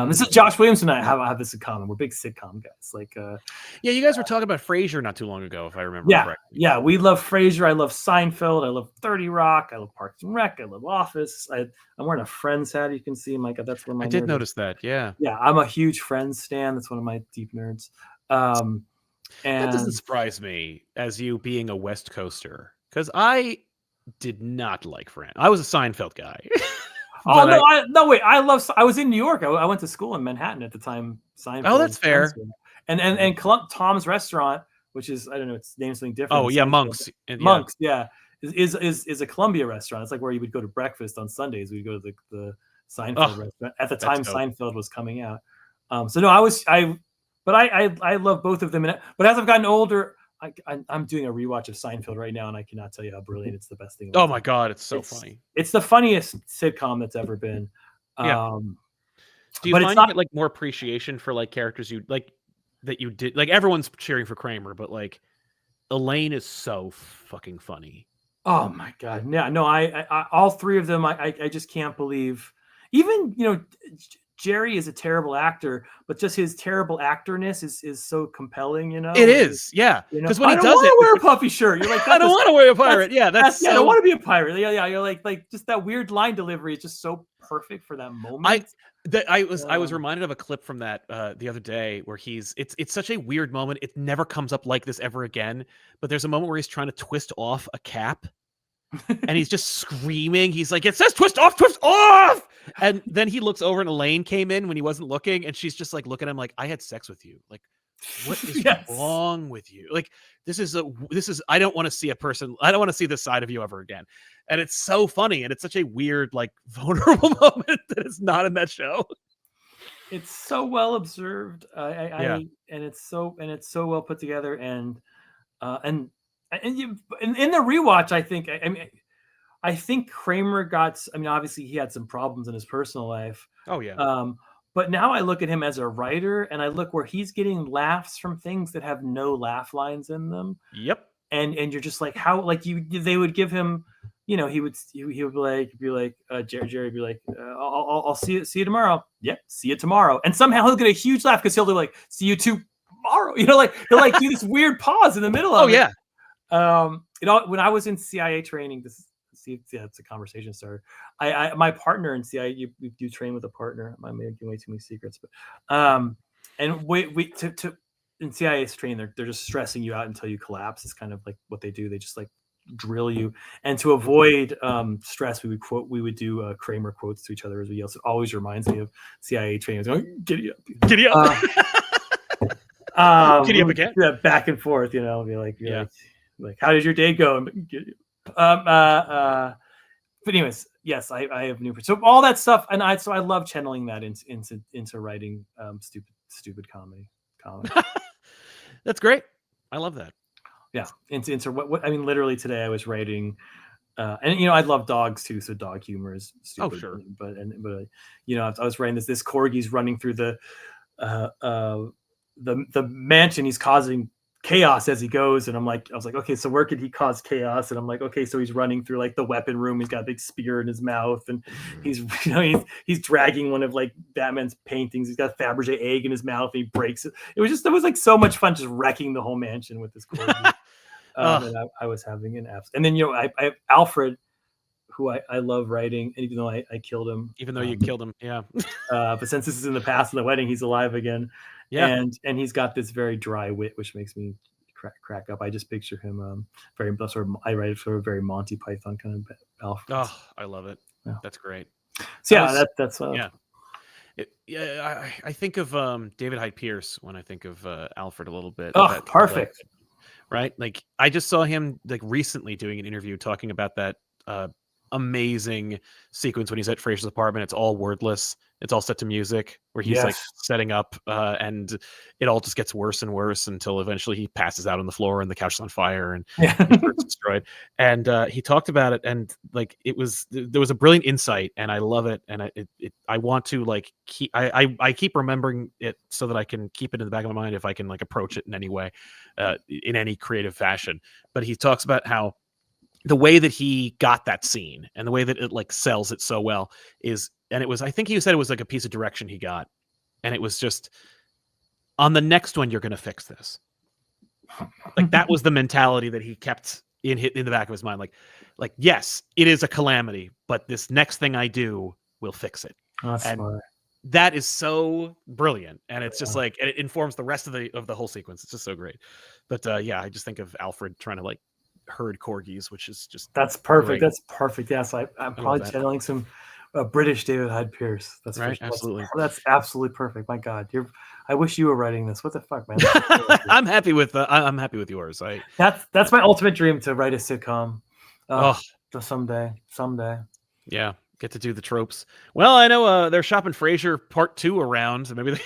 This is Josh Williams and I have this in common. We're big sitcom guys. Like, yeah, you guys were talking about Frasier not too long ago, if I remember correctly. Yeah, we love Frasier. I love Seinfeld. I love 30 Rock. I love Parks and Rec. I love Office. I'm wearing a Friends hat. You can see, Mike. That's one of my. I did notice that. Yeah. Yeah, I'm a huge Friends stan. That's one of my deep nerds. And that doesn't surprise me as you being a West Coaster, because I did not like Friends. I was a Seinfeld guy. Oh no! Wait, I was in New York. I went to school in Manhattan at the time. Seinfeld. Oh, that's fair. And Tom's Restaurant, which is, I don't know, it's named something different. Oh yeah, Monks. Monks, yeah, is a Columbia restaurant. It's like where you would go to breakfast on Sundays. We'd go to the Seinfeld restaurant at the time Seinfeld was coming out. So no, I love both of them. But as I've gotten older, I'm doing a rewatch of Seinfeld right now, and I cannot tell you how brilliant it's the best thing. Oh my god, it's so funny. It's the funniest sitcom that's ever been. Yeah. Do you find you get like more appreciation for like characters you like that you did? Like everyone's cheering for Kramer, but like Elaine is so fucking funny. Oh my god, yeah, no, I all three of them, I just can't believe. Even Jerry is a terrible actor, but just his terrible actorness is so compelling, It is, yeah. Because when he does it, I don't want to wear a puffy shirt. You're like, I don't want to wear a pirate. Yeah, that's I don't want to be a pirate. Yeah. You're like just that weird line delivery is just so perfect for that moment. I was reminded of a clip from that the other day where it's such a weird moment. It never comes up like this ever again. But there's a moment where he's trying to twist off a cap. And he's just screaming. He's like, it says twist off. And then he looks over and Elaine came in when he wasn't looking. And she's just like, looking at him like, I had sex with you. Like, what is wrong with you? Like, this is, I don't want to see I don't want to see this side of you ever again. And it's so funny. And it's such a weird, like vulnerable moment that is not in that show. It's so well observed. And it's so well put together. And in the rewatch, I think Kramer got. I mean, obviously he had some problems in his personal life. Oh yeah. But now I look at him as a writer, and I look where he's getting laughs from things that have no laugh lines in them. Yep. And you're just like, how? Like they would give him. He would be like Jerry would be like, I'll see you tomorrow. Yep, see you tomorrow. And somehow he'll get a huge laugh because he'll do like, see you tomorrow. Like he'll like do this weird pause in the middle of it. Yeah. When I was in CIA training, it's a conversation starter. My partner in CIA, we do train with a partner. I may give away too many secrets, but and we in CIA's training, they're just stressing you out until you collapse. It's kind of like what they do. They just like drill you, and to avoid stress, we would do Kramer quotes to each other as we yell. So it always reminds me of CIA training. I was going, giddy up. Giddy up again. Yeah, back and forth. Be like, like, how did your day go? But anyways, yes, I have new. So all that stuff, and I love channeling that into writing stupid comedy. That's great. I love that. Yeah, into what I mean. Literally today, I was writing, and I love dogs too. So dog humor is stupid. Oh sure. But I was writing this corgi's running through the mansion. He's causing chaos as he goes, and I was like, okay, so where could he cause chaos? And I'm like, okay, so he's running through like the weapon room. He's got a big spear in his mouth, and he's he's dragging one of like Batman's paintings. He's got a Fabergé egg in his mouth, and he breaks it. It was like so much fun just wrecking the whole mansion with this corgi. And I was having an abs. And then I have Alfred, who I love writing, and even though I killed him, even though you killed him, yeah. But since this is in the past in the wedding, he's alive again. Yeah. And he's got this very dry wit, which makes me crack up. I just picture him very sort of, I write sort of very Monty Python kind of Alfred. Oh, I love it. Yeah. That's great. So yeah, that's yeah. I think of David Hyde Pierce when I think of Alfred a little bit. Oh, perfect. Right? Like I just saw him like recently doing an interview talking about that amazing sequence when he's at Frasier's apartment. It's all wordless. It's all set to music where he's like setting up and it all just gets worse and worse until eventually he passes out on the floor and the couch is on fire and it's destroyed. And he talked about it, and like there was a brilliant insight, and I love it. And I want to like keep I keep remembering it so that I can keep it in the back of my mind if I can like approach it in any way, in any creative fashion. But he talks about how the way that he got that scene and the way that it like sells it so well is, and it was, I think he said it was like a piece of direction he got. And it was just, on the next one, you're going to fix this. Like that was the mentality that he kept in the back of his mind. Like, yes, it is a calamity, but this next thing I do will fix it. That's and smart. That is so brilliant. And it's just like, it informs the rest of the whole sequence. It's just so great. But yeah, I just think of Alfred trying to like herd corgis, which is just that's perfect. Great. That's perfect. Yes, I'm probably channeling some British David Hyde Pierce. That's right. Absolutely. That's absolutely perfect. My God, I wish you were writing this. What the fuck, man? I'm happy with yours. That's my ultimate dream, to write a sitcom. Someday. Yeah, get to do the tropes. Well, I know they're shopping Frasier Part 2 around, so maybe they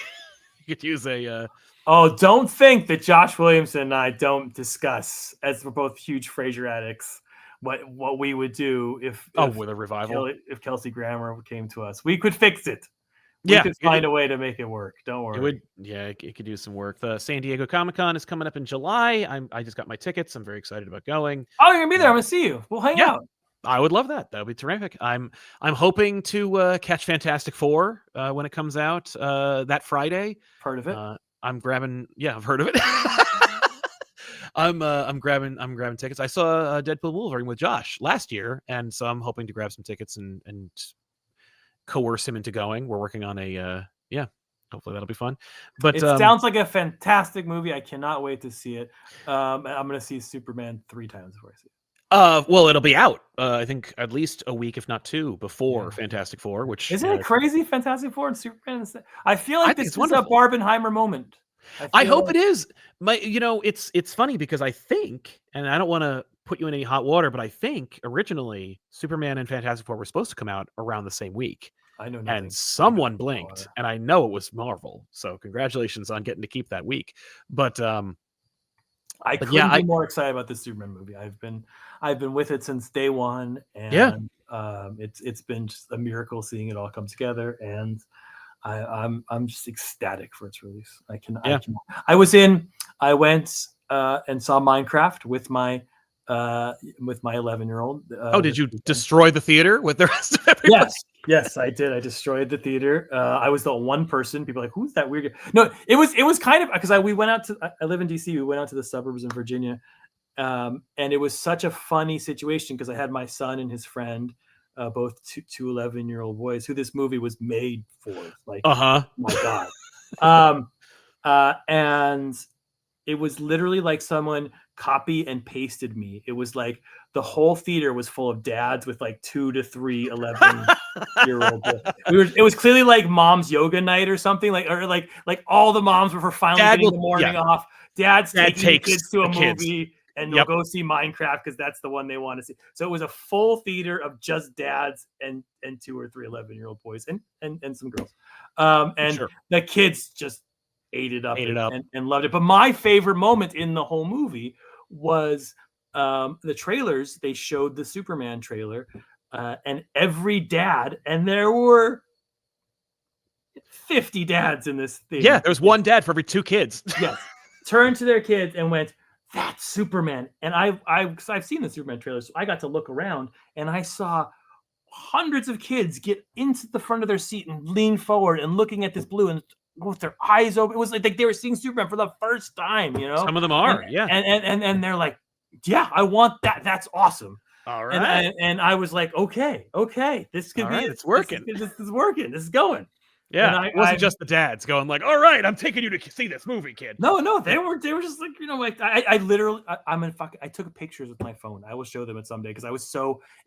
could use a. Oh, don't think that Josh Williamson and I don't discuss, as we're both huge Frasier addicts, what we would do if with a revival. If Kelsey Grammer came to us. We could fix it. We could find a way to make it work. Don't worry. It could do some work. The San Diego Comic-Con is coming up in July. I just got my tickets. I'm very excited about going. Oh, you're gonna be there. I'm gonna see you. We'll hang out. I would love that. That would be terrific. I'm hoping to catch Fantastic Four when it comes out that Friday. Heard of it? I'm grabbing. Yeah, I've heard of it. I'm grabbing tickets. I saw Deadpool Wolverine with Josh last year, and so I'm hoping to grab some tickets and coerce him into going. We're working on hopefully that'll be fun. But it sounds like a fantastic movie. I cannot wait to see it. I'm going to see Superman 3 times before I see it. Well, it'll be out. I think at least a week, if not 2, before Fantastic Four. Which isn't it crazy? Fantastic Four and Superman. I feel like this is a Barbenheimer moment. I hope it is. It's funny because I think, and I don't want to put you in any hot water, but I think originally Superman and Fantastic Four were supposed to come out around the same week. I know nothing. And someone blinked, and I know it was Marvel. So congratulations on getting to keep that week. But I couldn't be more excited about this Superman movie. I've been with it since day one, and it's been just a miracle seeing it all come together, and I'm just ecstatic for its release. I went and saw Minecraft with my 11-year-old. Did you destroy the theater with the rest of everybody? Yes, I did. I destroyed the theater. I was the one person. People were like, who's that weird guy? No, it was kind of because I live in DC. We went out to the suburbs in Virginia, and it was such a funny situation because I had my son and his friend, both two 11-year-old boys, who this movie was made for. Like, my God. And it was literally like someone copy and pasted me. It was like the whole theater was full of dads with like 2 to 3 11-year-old. It was clearly like mom's yoga night or something, like all the moms were finally getting the morning off. Dad's taking kids to a movie, and they'll go see Minecraft because that's the one they want to see. So it was a full theater of just dads and 2 or 3 11-year-old boys and some girls. The kids just ate it up and loved it. But my favorite moment in the whole movie was the trailers. They showed the Superman trailer, and every dad, and there were 50 dads in this thing. Yeah, there's one dad for every 2 kids. Yes. turned to their kids and went, "That's Superman." And I've seen the Superman trailer, so I got to look around and I saw hundreds of kids get into the front of their seat and lean forward and looking at this blue and with their eyes open. It was like they were seeing Superman for the first time, you know. Some of them are, and they're like, "Yeah, I want that. That's awesome." All right. And I was like, okay, this could be right, it's working. This is working. This is going. Yeah, it wasn't just the dads going like, "All right, I'm taking you to see this movie, kid." No, they were just like, you know, like I literally, I took pictures with my phone. I will show them it someday because it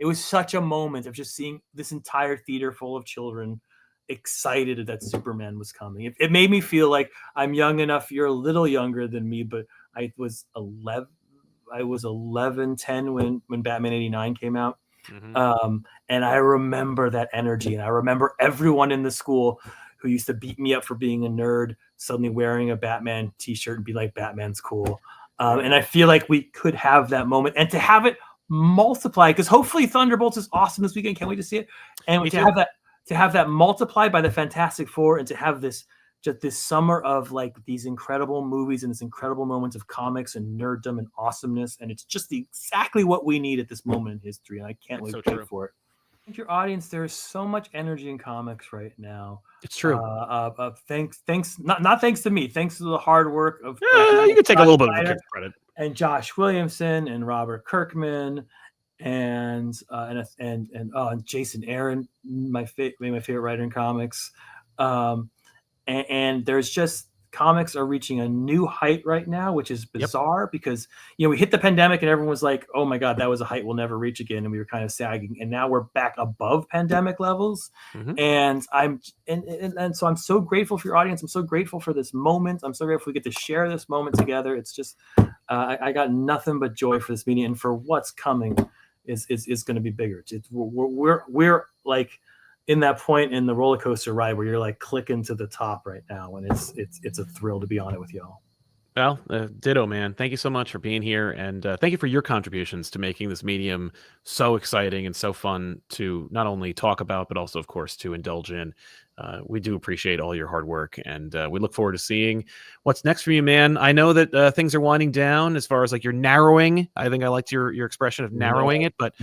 was such a moment of just seeing this entire theater full of children excited that Superman was coming. It made me feel like I'm young enough. You're a little younger than me, but I was 11. I was 11, 10 when Batman 89 came out. Mm-hmm. And I remember that energy, and I remember everyone in the school who used to beat me up for being a nerd suddenly wearing a Batman t-shirt and be like, "Batman's cool." And I feel like we could have that moment, and to have it multiply, because hopefully Thunderbolts is awesome this weekend. Can't wait to see it. And to have that multiplied by the Fantastic Four, and to have this summer of like these incredible movies and this incredible moments of comics and nerddom and awesomeness, and it's just exactly what we need at this moment in history, and I can't wait for it. I think your audience, there's so much energy in comics right now. It's true. Thanks, not thanks to me, thanks to the hard work of you can take a little bit of credit, and Josh Williamson and Robert Kirkman and Jason Aaron, my favorite writer in comics. And there's just, comics are reaching a new height right now, which is bizarre because, you know, we hit the pandemic and everyone was like, "Oh my God, that was a height we'll never reach again." And we were kind of sagging, and now we're back above pandemic levels. Mm-hmm. And so I'm so grateful for your audience. I'm so grateful for this moment. I'm so grateful we get to share this moment together. It's just, I got nothing but joy for this meeting, and for what's coming is going to be bigger. We're like in that point in the roller coaster ride where you're like clicking to the top right now, and it's a thrill to be on it with y'all. Well, ditto, man. Thank you so much for being here, and thank you for your contributions to making this medium so exciting and so fun to not only talk about, but also, of course, to indulge in. We do appreciate all your hard work, and we look forward to seeing what's next for you, man. I know that things are winding down as far as like you're narrowing. I think I liked your expression of narrowing it, but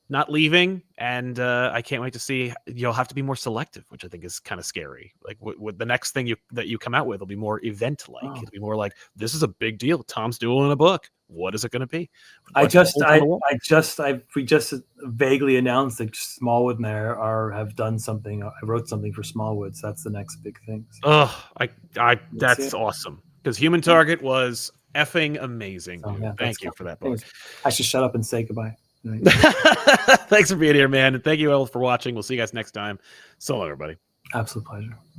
not leaving, and I can't wait to see. You'll have to be more selective, which I think is kind of scary. Like with the next thing that you come out with will be more event-like. It'll be more like, this is a big deal. Tom's doing a book. What is it going to be? We just vaguely announced that Smallwood and I have done something. I wrote something for Smallwood, so that's the next big thing. So. That's awesome, because Human Target was effing amazing. Thank you for that book. I should shut up and say goodbye. Thanks for being here, man. And thank you all for watching. We'll see you guys next time. So long, everybody. Absolute pleasure.